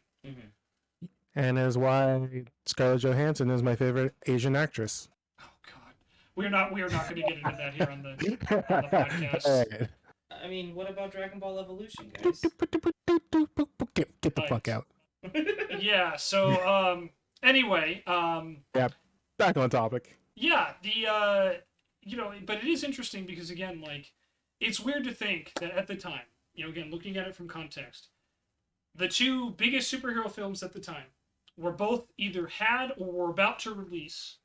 And is why Scarlett Johansson is my favorite Asian actress. Oh God, we are not going to get into that here on the podcast. Right. I mean, what about Dragon Ball Evolution, guys? Get the fuck out. Yeah. So anyway. Yeah. Back on topic. Yeah. But it is interesting because again, like, it's weird to think that at the time, again, looking at it from context, the two biggest superhero films at the time were both either had or were about to release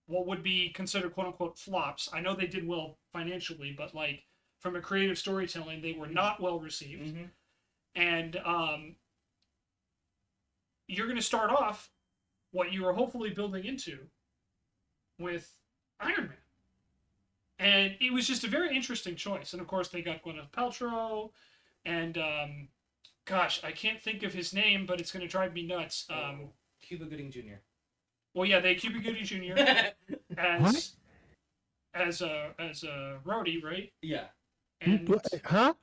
what would be considered quote unquote flops. I know they did well financially, but like from a creative storytelling, they were not well received. And you're going to start off what you are hopefully building into with Iron Man. And it was just a very interesting choice. And of course, they got Gwyneth Paltrow, and gosh, I can't think of his name, but it's going to drive me nuts. Cuba Gooding Jr. Well, yeah, they had Cuba Gooding Jr. as a Rhodey, right? Yeah. And Huh?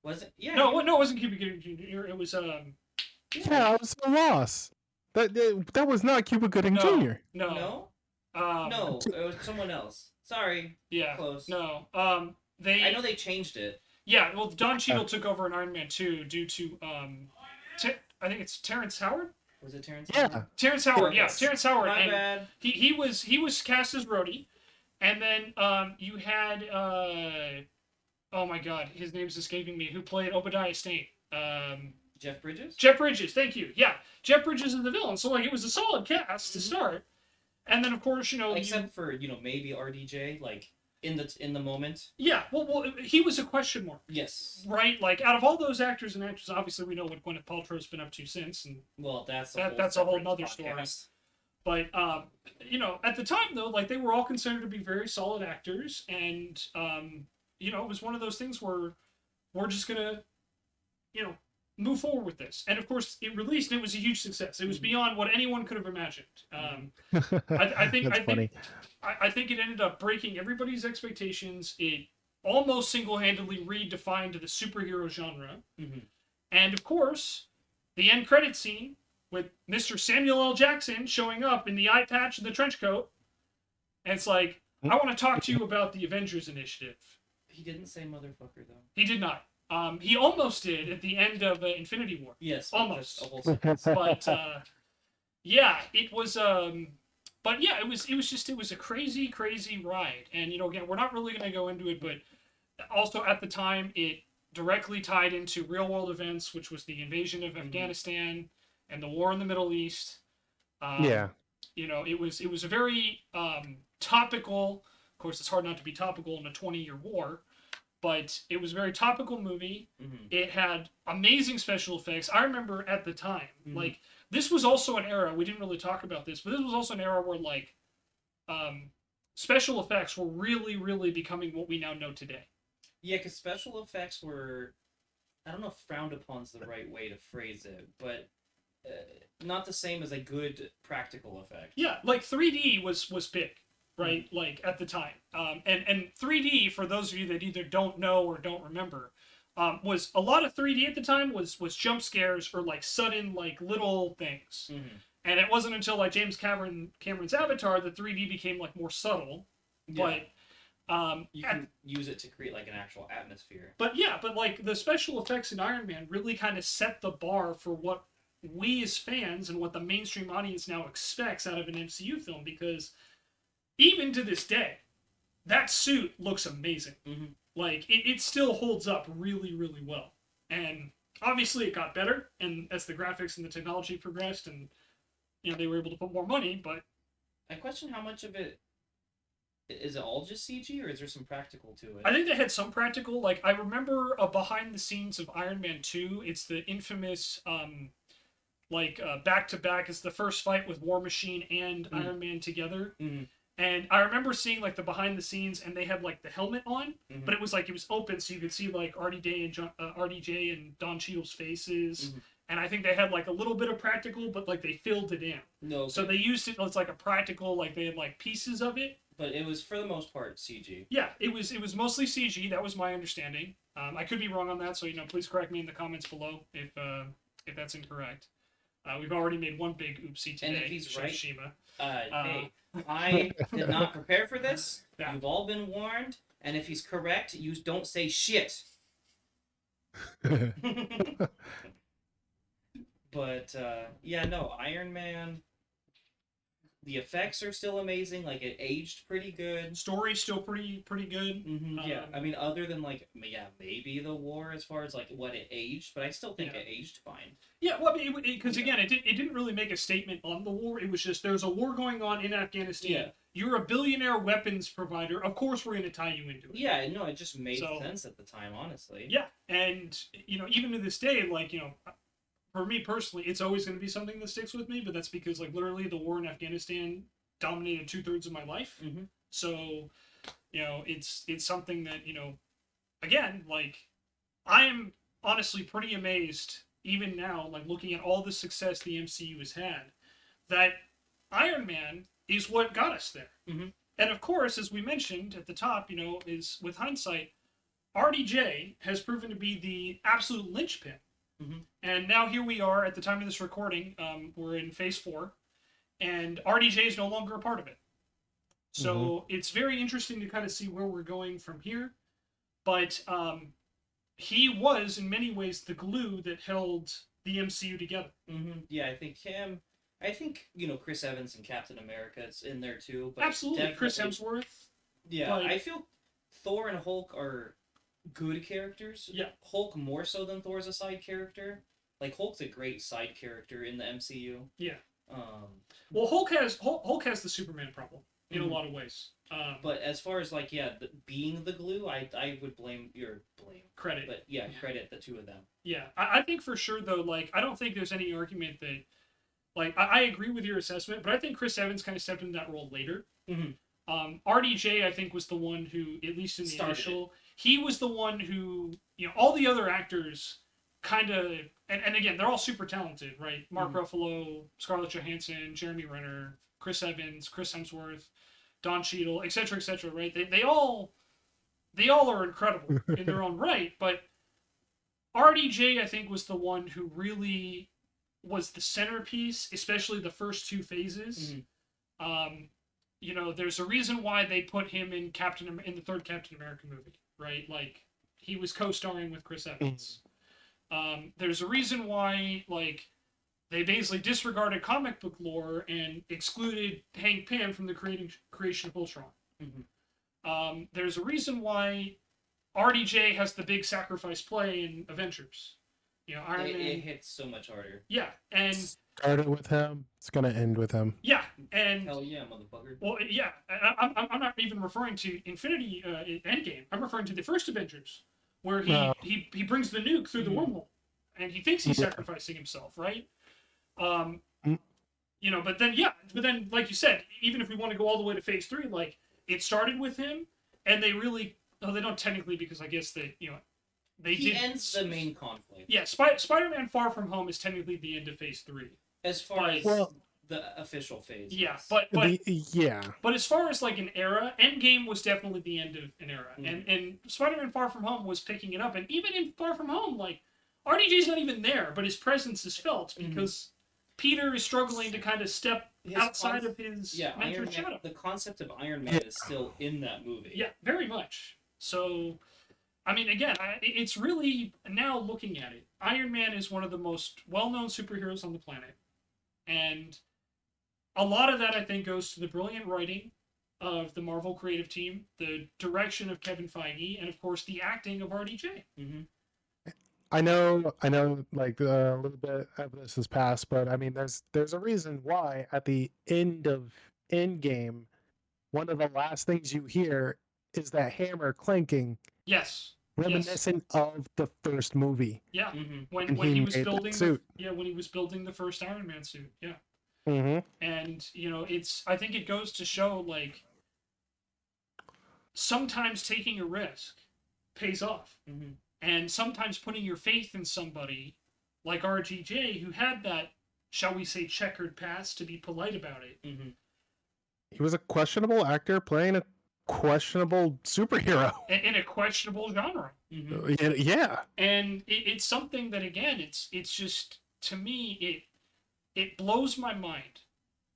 Was it? Yeah. no, it wasn't Cuba Gooding Jr. It was Yeah, I was so lost. That was not Cuba Gooding Jr. No. No, it was someone else. Sorry. Yeah. Close. No. I know they changed it. Yeah. Well, Don Cheadle took over in Iron Man 2 due to I think it's Terrence Howard. Was it Terrence? Yeah. Howard? Terrence Howard. Yeah, Yes. Terrence Howard. My and bad. He was cast as Rhodey, and then you had oh my God, his name's escaping me. Who played Obadiah Stane? Jeff Bridges. Jeff Bridges. Thank you. Yeah, Jeff Bridges is the villain. So like it was a solid cast to start, and then of course Except for maybe RDJ like in the moment. yeah. Well, he was a question mark. Yes. Right, like out of all those actors and actresses, obviously we know what Gwyneth Paltrow's been up to since, and Well, that's a whole nother story. But at the time though, like they were all considered to be very solid actors, and it was one of those things where we're just gonna, move forward with this. And of course, it released, and it was a huge success. It was beyond what anyone could have imagined. I think it ended up breaking everybody's expectations. It almost single-handedly redefined the superhero genre. Mm-hmm. And of course, the end credit scene with Mr. Samuel L. Jackson showing up in the eye patch and the trench coat. And it's like, I want to talk to you about the Avengers Initiative. He didn't say motherfucker though. He did not. He almost did at the end of Infinity War. Yes, almost. A whole sentence. But yeah, it was. But yeah, it was a crazy, crazy ride. And again, we're not really going to go into it, but also at the time, it directly tied into real world events, which was the invasion of Afghanistan and the war in the Middle East. Yeah. It was a very topical. Of course, it's hard not to be topical in a 20-year war. But it was a very topical movie. Mm-hmm. It had amazing special effects. I remember at the time, Mm-hmm. this was also an era, we didn't really talk about this, but this was also an era where, special effects were really, really becoming what we now know today. Yeah, because special effects were, I don't know if frowned upon is the right way to phrase it, but not the same as a good practical effect. Yeah, 3D was big. Right, at the time, and 3D, for those of you that either don't know or don't remember, was a lot of 3D at the time was jump scares or sudden little things, Mm-hmm. and it wasn't until James Cameron's Avatar that 3D became more subtle, Yeah. but You can use it to create an actual atmosphere. But the special effects in Iron Man really kind of set the bar for what we as fans and what the mainstream audience now expects out of an MCU film, because even to this day, that suit looks amazing. Mm-hmm. It still holds up really, really well. And obviously it got better, and as the graphics and the technology progressed, and they were able to put more money, but I question how much of it is it all just CG, or is there some practical to it? I think they had some practical. I remember behind the scenes of Iron Man 2, it's the infamous back to back. It's the first fight with War Machine and Iron Man together. Mm-hmm. And I remember seeing the behind the scenes, and they had the helmet on, Mm-hmm. but it was open, so you could see RDJ and Don Cheadle's faces. Mm-hmm. And I think they had a little bit of practical, but they filled it in. No. So they used it as a practical, they had pieces of it. But it was for the most part CG. Yeah, it was mostly CG. That was my understanding. I could be wrong on that, so please correct me in the comments below if that's incorrect. We've already made one big oopsie today. And if he's right, Shoshima. Hey, I did not prepare for this. Yeah. You've all been warned. And if he's correct, you don't say shit. But Iron Man. The effects are still amazing. It aged pretty good. Story's still pretty good. Mm-hmm, yeah, I mean, other than maybe the war as far as what it aged, but I still think it aged fine. Yeah, well, because again, it didn't really make a statement on the war. It was just there's a war going on in Afghanistan. Yeah. You're a billionaire weapons provider. Of course, we're going to tie you into it. Yeah, no, it just made sense at the time, honestly. Yeah, and even to this day, for me personally, it's always going to be something that sticks with me. But that's because literally the war in Afghanistan dominated 2/3 of my life. Mm-hmm. So, it's something that, again, like, I am honestly pretty amazed even now, like looking at all the success the MCU has had, that Iron Man is what got us there. Mm-hmm. And of course, as we mentioned at the top, is with hindsight, RDJ has proven to be the absolute linchpin. Mm-hmm. And now here we are at the time of this recording. We're in Phase 4, and RDJ is no longer a part of it. So it's very interesting to kind of see where we're going from here. But he was, in many ways, the glue that held the MCU together. Mm-hmm. Yeah, I think him. I think, Chris Evans and Captain America is in there too. But Absolutely. Chris Hemsworth. Yeah, but... I feel Thor and Hulk are good characters. Yeah. Hulk more so than Thor's a side character. Like, Hulk's a great side character in the MCU. Yeah. Well, Hulk has the Superman problem in a lot of ways. But as far as, like, being the glue, I would credit. But yeah, credit the two of them. Yeah, I think for sure though, like, I don't think there's any argument that, like, I agree with your assessment, but I think Chris Evans kind of stepped into that role later. Mm-hmm. RDJ, I think, was the one who, at least in the initial, he was the one who, all the other actors kind of, and again, they're all super talented, right? Mark Ruffalo, Scarlett Johansson, Jeremy Renner, Chris Evans, Chris Hemsworth, Don Cheadle, etc., right? They all are incredible in their own right, but RDJ, I think, was the one who really was the centerpiece, especially the first two phases. There's a reason why they put him in the third Captain America movie, right? Like, he was co-starring with Chris Evans. There's a reason why, like, they basically disregarded comic book lore and excluded Hank Pym from the creation of Ultron. There's a reason why RDJ has the big sacrifice play in Avengers. Iron Man. It hits so much harder. Yeah, and started with him. It's gonna end with him. Yeah, and hell yeah, motherfucker. Well, yeah, I'm not even referring to Infinity Endgame. I'm referring to the first Avengers, where he brings the nuke through the wormhole, and he thinks he's sacrificing himself, right? But then, like you said, even if we want to go all the way to Phase 3, like, it started with him, and they really, they don't technically, because I guess he ends the main conflict. Yeah, Spider-Man Far From Home is technically the end of Phase 3. As far as the official phase. Yeah, yes. but as far as, like, an era, Endgame was definitely the end of an era. And Spider-Man Far From Home was picking it up. And even in Far From Home, like, RDJ's not even there, but his presence is felt because Peter is struggling to kind of step outside of his mentor's shadow. The concept of Iron Man is still in that movie. Yeah, very much. So, I mean, again, it's really, now looking at it, Iron Man is one of the most well-known superheroes on the planet. And a lot of that, I think, goes to the brilliant writing of the Marvel creative team, the direction of Kevin Feige, and, of course, the acting of RDJ. I know, like, a little bit of this has passed, but, I mean, there's a reason why at the end of Endgame, one of the last things you hear is that hammer clanking. Yes. Reminiscent of the first movie. Yeah. When he was building when he was building the first Iron Man suit. Yeah. And I think it goes to show, like, sometimes taking a risk pays off. And sometimes putting your faith in somebody like RDJ, who had that, shall we say, checkered past, to be polite about it. He was a questionable actor playing a questionable superhero in a questionable genre. Yeah. And it's something that, again, it's just, to me, it blows my mind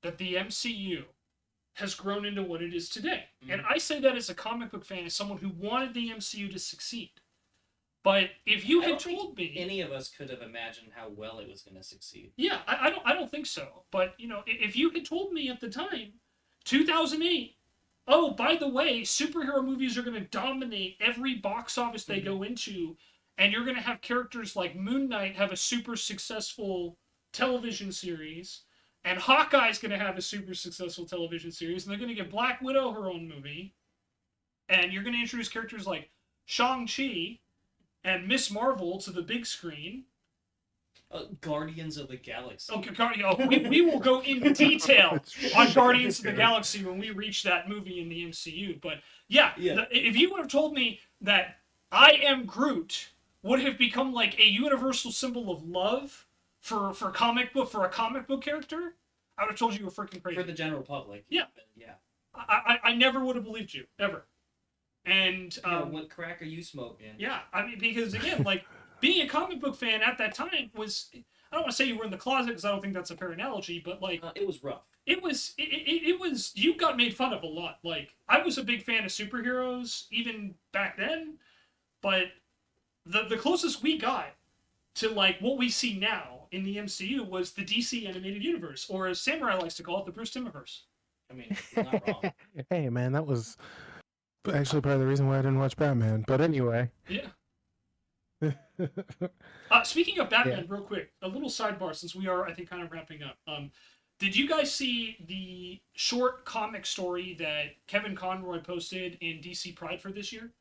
that the MCU has grown into what it is today. And I say that as a comic book fan, as someone who wanted the MCU to succeed. But if you had told me, any of us could have imagined how well it was going to succeed. Yeah, I don't think so. But if you had told me at the time, 2008, oh, by the way, superhero movies are going to dominate every box office they go into, and you're going to have characters like Moon Knight have a super successful television series, and Hawkeye's going to have a super successful television series, and they're going to give Black Widow her own movie, and you're going to introduce characters like Shang-Chi and Miss Marvel to the big screen, Guardians of the Galaxy. We will go in detail on Shit. Guardians of the Galaxy when we reach that movie in the MCU. But yeah. If you would have told me that I Am Groot would have become like a universal symbol of love for a comic book character, I would have told you were freaking crazy. For the general public. Yeah. Yeah. I never would have believed you ever. And what crack are you smoking? yeah, I mean, because again, like being a comic book fan at that time was, I don't want to say you were in the closet because I don't think that's a fair analogy, but like it was rough. it was you got made fun of a lot. Like I was a big fan of superheroes even back then, but the closest we got to like what we see now in the MCU was the DC animated universe, or as Samurai likes to call it, the Bruce Timmiverse. I mean, you're not wrong. Hey, man, that was actually part of the reason why I didn't watch Batman. But anyway. Yeah. Speaking of Batman, real quick, a little sidebar since we are, I think, kind of wrapping up. Did you guys see the short comic story that Kevin Conroy posted in DC Pride for this year?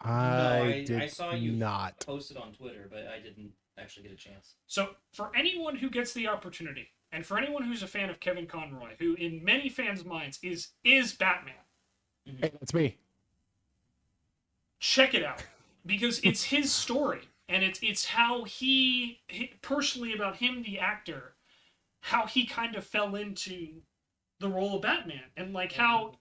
I saw you not post it on Twitter, but I didn't actually get a chance. So, for anyone who gets the opportunity, and for anyone who's a fan of Kevin Conroy, who in many fans' minds is Batman, Hey, that's me. check it out because it's his story, and it's how he personally about him, the actor, how he kind of fell into the role of Batman, and like how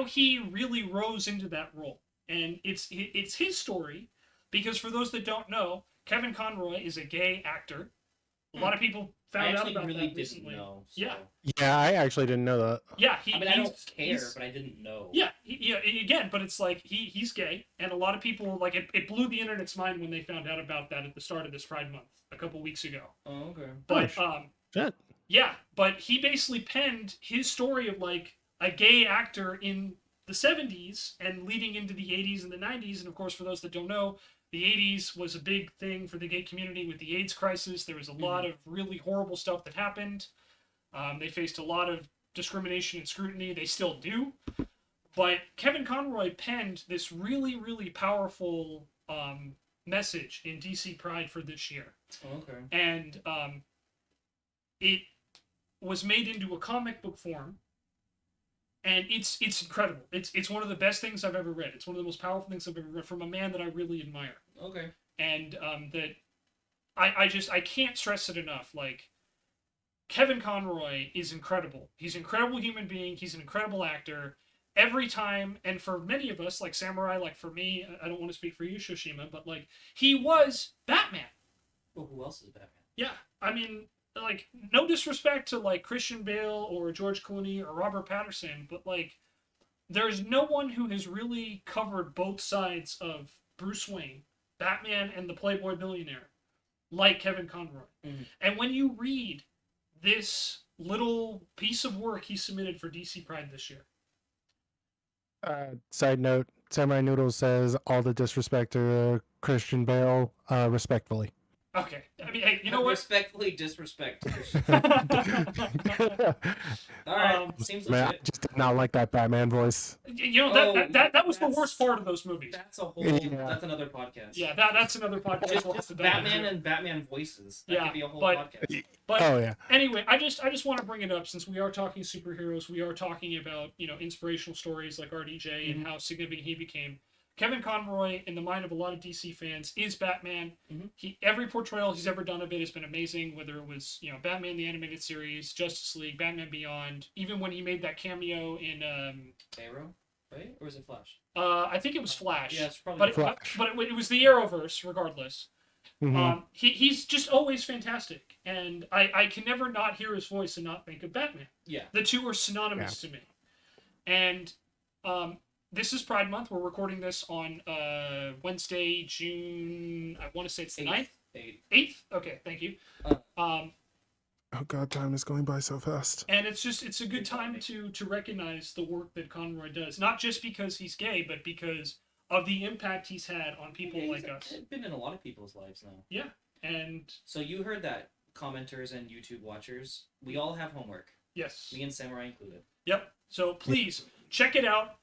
he really rose into that role. And it's his story because for those that don't know, Kevin Conroy is a gay actor. A lot of people found out about that recently. Know, so. Yeah. Yeah, I actually didn't know that. Yeah, I don't care, but I didn't know. Yeah, again, but it's like he's gay, and a lot of people like it blew the internet's mind when they found out about that at the start of this Pride Month a couple weeks ago. Oh, okay. But Shit. yeah, but he basically penned his story of like a gay actor in the 70s and leading into the 80s and the 90s, and of course, for those that don't know, the 80s was a big thing for the gay community with the AIDS crisis. There was a lot of really horrible stuff that happened. They faced a lot of discrimination and scrutiny. They still do. But Kevin Conroy penned this really, really powerful message in DC Pride for this year. Oh, okay. And it was made into a comic book form. And it's incredible. It's one of the best things I've ever read. It's one of the most powerful things I've ever read from a man that I really admire. Okay. And that I can't stress it enough. Like Kevin Conroy is incredible. He's an incredible human being. He's an incredible actor. Every time, and for many of us, like Samurai, like for me, I don't want to speak for you, Shoshima, but like he was Batman. Well, who else is Batman? Yeah, I mean, like no disrespect to like Christian Bale or George Clooney or Robert Pattinson, but like there's no one who has really covered both sides of Bruce Wayne, Batman, and the Playboy billionaire like Kevin Conroy. Mm-hmm. And when you read this little piece of work he submitted for DC Pride this year. Side note, SamuraiNoodlez says all the disrespect to Christian Bale, respectfully. Okay. I mean, hey, you know what? Respectfully disrespect. All right. Seems Man, I legit. just did not like that Batman voice. You know, that was the worst part of those movies. That's a whole. Yeah. That's another podcast. Yeah, that's another podcast. Just Batman and Batman voices. That could be a whole but- podcast. But Oh yeah. anyway, I just want to bring it up since we are talking superheroes. We are talking about inspirational stories like RDJ and how significant he became. Kevin Conroy, in the mind of a lot of DC fans, is Batman. Every portrayal he's ever done of it has been amazing. Whether it was Batman the Animated Series, Justice League, Batman Beyond, even when he made that cameo in Arrow, right? Or was it Flash? I think it was Flash. Yeah, it's probably Flash. But it was the Arrowverse, regardless. Mhm. He's just always fantastic, and I can never not hear his voice and not think of Batman. Yeah. The two are synonymous to me. And this is Pride Month. We're recording this on Wednesday, June. I want to say it's the 9th? 8th? Okay, thank you. Oh god, time is going by so fast. And it's a good time to recognize the work that Conroy does, not just because he's gay, but because of the impact he's had on people like us. He's been in a lot of people's lives now. Yeah, and So you heard that, commenters and YouTube watchers. We all have homework. yes. Me and Samurai included. Yep. So please check it out.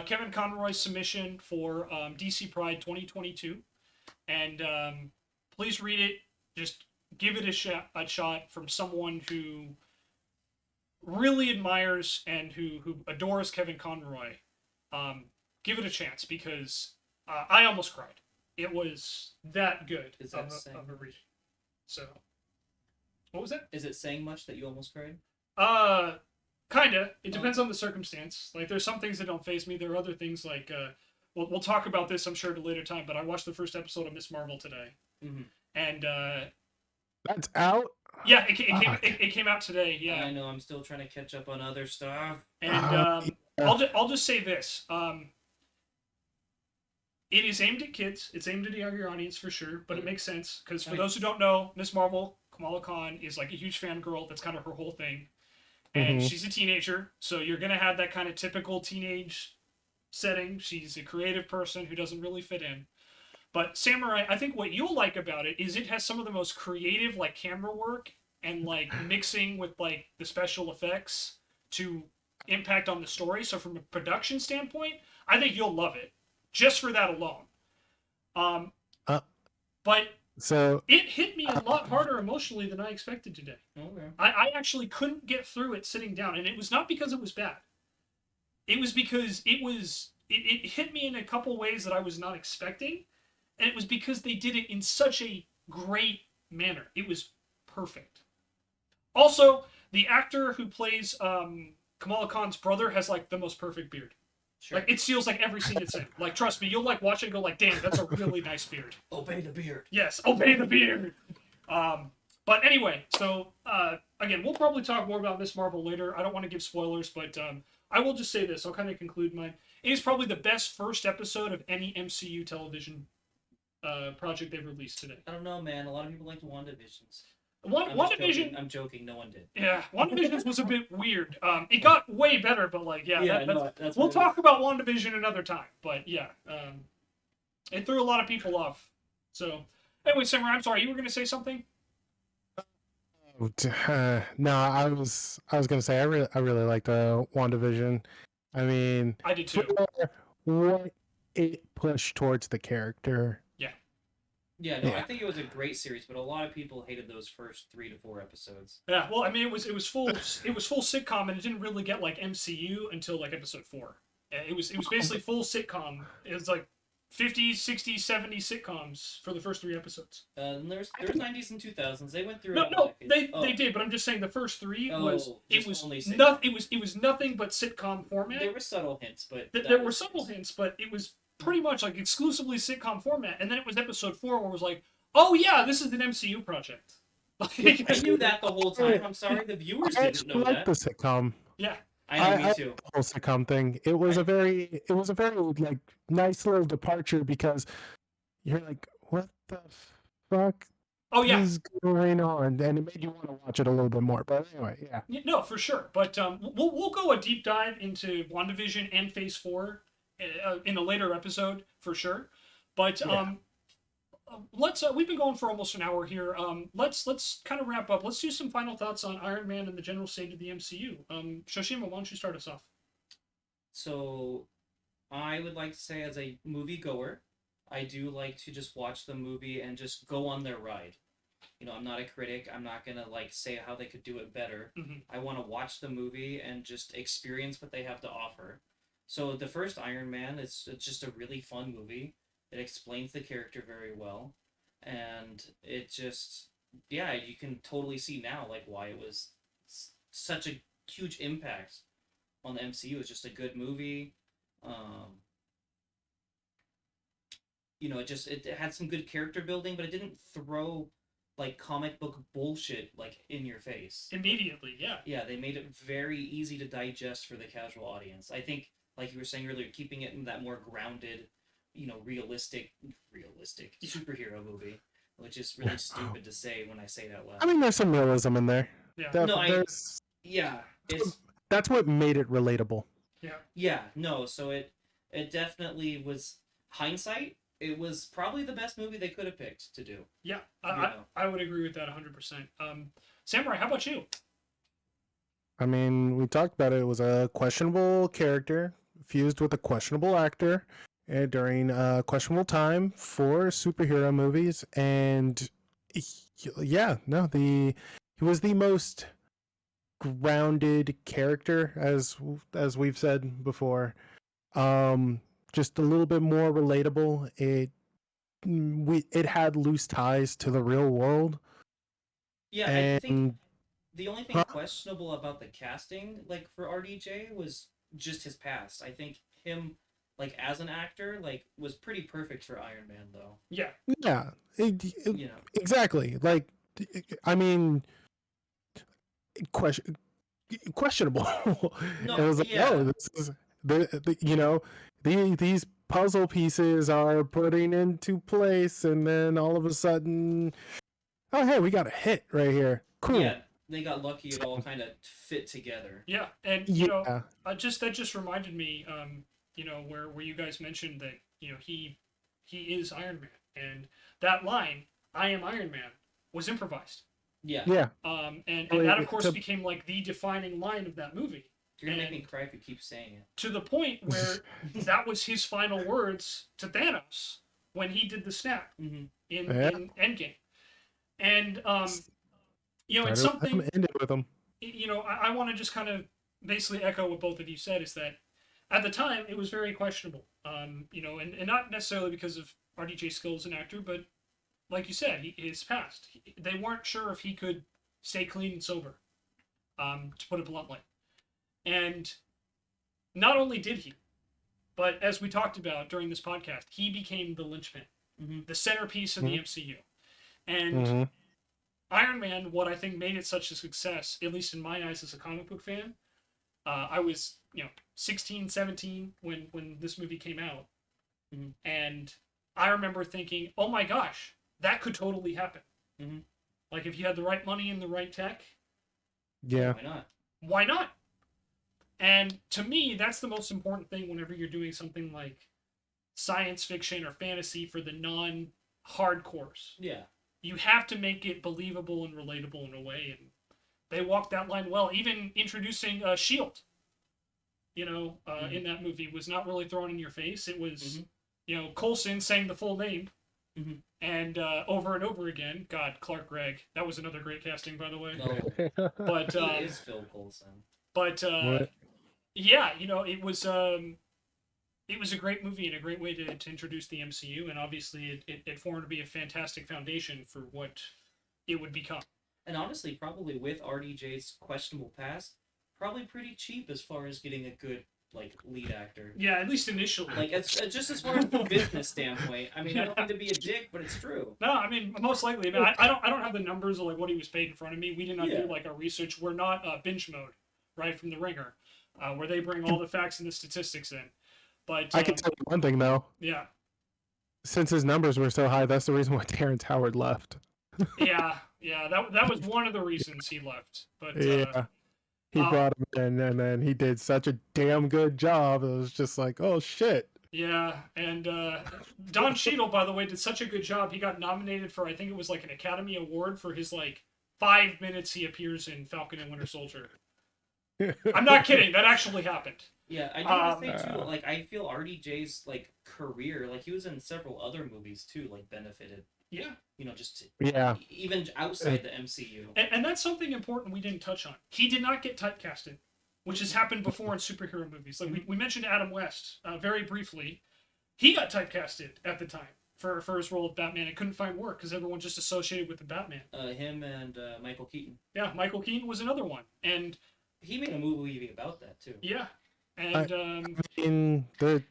Kevin Conroy's submission for DC Pride 2022, and please read it. Just give it a shot from someone who really admires and who adores Kevin Conroy. Give it a chance because I almost cried. It was that good Is that of a read. So, what was that? Is it saying much that you almost cried? Kinda. It depends on the circumstance. Like, there's some things that don't faze me. There are other things like, we'll talk about this, I'm sure, at a later time. But I watched the first episode of Miss Marvel today, and That's out. yeah, it came out today. Yeah, I know. I'm still trying to catch up on other stuff. and I'll just say this. It is aimed at kids. It's aimed at a younger audience for sure, but it makes sense because for those who don't know, Miss Marvel, Kamala Khan, is like a huge fangirl. That's kind of her whole thing. And she's a teenager, so you're going to have that kind of typical teenage setting. She's a creative person who doesn't really fit in. But Samurai, I think what you'll like about it is it has some of the most creative like camera work and like mixing with like the special effects to impact on the story. So from a production standpoint, I think you'll love it just for that alone. But So it hit me a lot harder emotionally than I expected today. Okay. I actually couldn't get through it sitting down, and it was not because it was bad. It was because it hit me in a couple ways that I was not expecting, and it was because they did it in such a great manner. It was perfect. Also, the actor who plays Kamala Khan's brother has like the most perfect beard. Sure. Like it steals like every scene it's in. Like trust me, you'll like watch it and go like, damn, that's a really nice beard. Obey the beard. Yes, obey the beard. But anyway, so again, we'll probably talk more about Miss Marvel later. I don't want to give spoilers, but I will just say this. I'll kind of conclude mine. It is probably the best first episode of any MCU television project they've released today. I don't know, man. A lot of people liked WandaVisions. WandaVision. I'm joking. No one did. Yeah, WandaVision was a bit weird. It got way better, but like, That's we'll talk about WandaVision another time. But yeah, it threw a lot of people off. So anyway, Samurai, I'm sorry, you were going to say something? no, I was gonna say I really liked WandaVision. I mean, I did too. for what it pushed towards the character. Yeah, no, I think it was a great series, but a lot of people hated those first 3 to 4 episodes. Yeah, well, I mean, it was full sitcom, and it didn't really get like MCU until like episode 4. It was basically full sitcom. It was like 50s, 60s, 70s sitcoms for the first 3 episodes. There's 90s and 2000s. They went through. No, they did, but I'm just saying the first 3 was nothing but sitcom format. There were subtle hints, but there were subtle hints, but it was pretty much like exclusively sitcom format. And then it was episode 4 where it was like, oh yeah, this is an MCU project. I knew that the whole time. I'm sorry, the viewers didn't know that. The sitcom. Yeah. I know, me too. The whole sitcom thing. It was a very like nice little departure because you're like, what the fuck? Oh yeah. Is going on? And it made you want to watch it a little bit more. But anyway, yeah. No, for sure. But we'll go a deep dive into WandaVision and Phase 4 in a later episode for sure. But let's we've been going for almost an hour here. Let's kind of wrap up. Let's do some final thoughts on Iron Man and the general state of the MCU. Shoshima, why don't you start us off? So, I would like to say, as a movie goer, I do like to just watch the movie and just go on their ride. You know, I'm not a critic. I'm not gonna like say how they could do it better. I want to watch the movie and just experience what they have to offer. So the first Iron Man, it's just a really fun movie. It explains the character very well, and it just, yeah, you can totally see now like why it was such a huge impact on the MCU. It's just a good movie. You know, it had some good character building, but it didn't throw like comic book bullshit like in your face immediately. Yeah, they made it very easy to digest for the casual audience. I think, like you were saying earlier, keeping it in that more grounded, you know, realistic superhero movie, which is really stupid to say when I say it out loud. I mean, there's some realism in there. Yeah. That's what made it relatable. Yeah. No, so it definitely was, hindsight, it was probably the best movie they could have picked to do. Yeah, I would agree with that 100%. Samurai, how about you? I mean, we talked about it. It was a questionable character fused with a questionable actor, during a questionable time for superhero movies, and yeah, no, he was the most grounded character, as we've said before. Um, just a little bit more relatable. It had loose ties to the real world, Yeah, I think and the only thing huh? questionable about the casting, like for RDJ, was just his past. I think him, like as an actor, like was pretty perfect for Iron Man, though. Yeah. Yeah, You know, exactly. Like, I mean, question questionable. It no, was like, oh, yeah, this is these puzzle pieces are putting into place, and then all of a sudden, oh hey, we got a hit right here. Cool. yeah, they got lucky. It So, all kind of fit together. Yeah, and yeah, that just reminded me, where you guys mentioned that he is Iron Man, and that line, "I am Iron Man," was improvised. Yeah, yeah. And that of course became like the defining line of that movie, you're gonna make me and cry if you keep saying it. to the point where that was his final words to Thanos when he did the snap Mm-hmm. Yeah. in Endgame, and it's Started with him, something. ended with him. I want to just kind of basically echo what both of you said, is that at the time it was very questionable. And not necessarily because of RDJ's skill as an actor, but like you said, his past. They weren't sure if he could stay clean and sober, to put it bluntly. And not only did he, but as we talked about during this podcast, he became the linchpin, Mm-hmm. the centerpiece of the Mhm. MCU. And Mhm. Iron Man, what I think made it such a success, at least in my eyes as a comic book fan, I was 16, 17 when this movie came out, Mhm. and I remember thinking, oh my gosh, that could totally happen. Mhm. Like if you had the right money and the right tech, Yeah. Why not? why not? And to me, that's the most important thing whenever you're doing something like science fiction or fantasy for the non-hardcores. Yeah. You have to make it believable and relatable in a way, and they walked that line well. Even introducing Shield, in that movie was not really thrown in your face. It was, Coulson saying the full name, Mhm. and over and over again. God, Clark Gregg. That was another great casting, by the way. No, But he is Phil Coulson. but What? yeah, it was a great movie and a great way to introduce the MCU, and obviously it formed to be a fantastic foundation for what it would become. And honestly, probably with RDJ's questionable past, probably pretty cheap as far as getting a good like lead actor. Yeah, at least initially. Like it's just as far as the business standpoint. I mean, I don't mean to be a dick, but it's true. No, I mean most likely. I don't have the numbers of like what he was paid in front of me. We did not Yeah. do like our research. We're not binge mode, right, from the Ringer, where they bring all the facts and the statistics in. But I can tell you one thing though. yeah, Since his numbers were so high, that's the reason why Terrence Howard left. yeah. That was one of the reasons he left. But Yeah. He brought him in, and then he did such a damn good job. It was just like, oh shit. yeah, and Don Cheadle, by the way, did such a good job. He got nominated for, I think it was like an Academy Award for his like 5 minutes he appears in Falcon and Winter Soldier. I'm not kidding. That actually happened. Yeah, I do want to say too. Like, I feel RDJ's like career, like he was in several other movies too, like benefited. Yeah. Just Yeah. even outside the MCU. And that's something important we didn't touch on. He did not get typecasted, which has happened before in superhero movies. Like we mentioned Adam West very briefly. He got typecasted at the time for his role of Batman and couldn't find work because everyone just associated with the Batman. Him and Michael Keaton. Yeah, Michael Keaton was another one. And he made a movie about that too. Yeah. And in the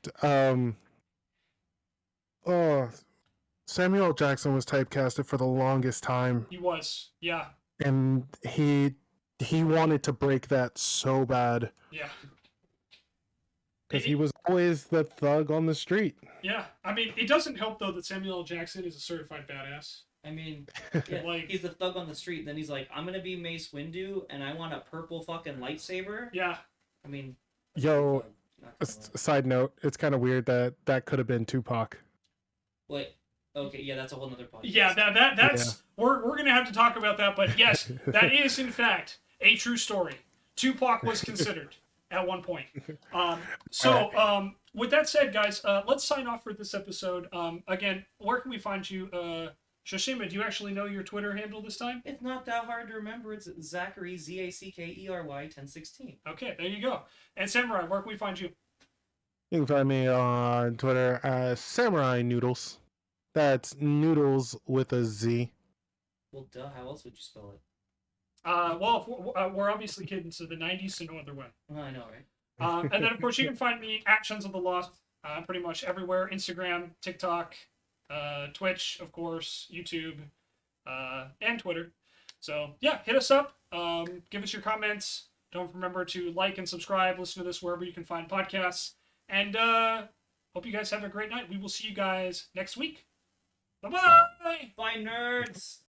Samuel Jackson was typecasted for the longest time. He was, yeah. And he wanted to break that so bad. Yeah. Because he was always the thug on the street. Yeah. I mean, it doesn't help though that Samuel L. Jackson is a certified badass. I mean, yeah, like he's the thug on the street, and then he's like, I'm gonna be Mace Windu and I want a purple fucking lightsaber. Yeah. I mean, yo, side note, it's kind of weird that could have been Tupac. Wait. Okay, yeah, that's a whole nother podcast. Yeah, that's we're gonna have to talk about that, but yes, that is in fact a true story. Tupac was considered, at one point. With that said, guys, let's sign off for this episode. Again, where can we find you? Shoshima, do you actually know your Twitter handle this time? It's not that hard to remember. It's Zachary, Zakkery 1016. Okay, there you go. And Samurai, where can we find you? You can find me on Twitter as SamuraiNoodlez. That's noodles with a Z. Well, duh. How else would you spell it? Well, we're obviously kids of the 90s, so no other way. Well, I know, right? And then, of course, you can find me at Shenzo the Lost pretty much everywhere. Instagram, TikTok, Twitch, of course, YouTube, and Twitter. So, yeah, hit us up. Give us your comments. Don't remember to like and subscribe. Listen to this wherever you can find podcasts. And hope you guys have a great night. We will see you guys next week. Bye-bye! Bye, nerds!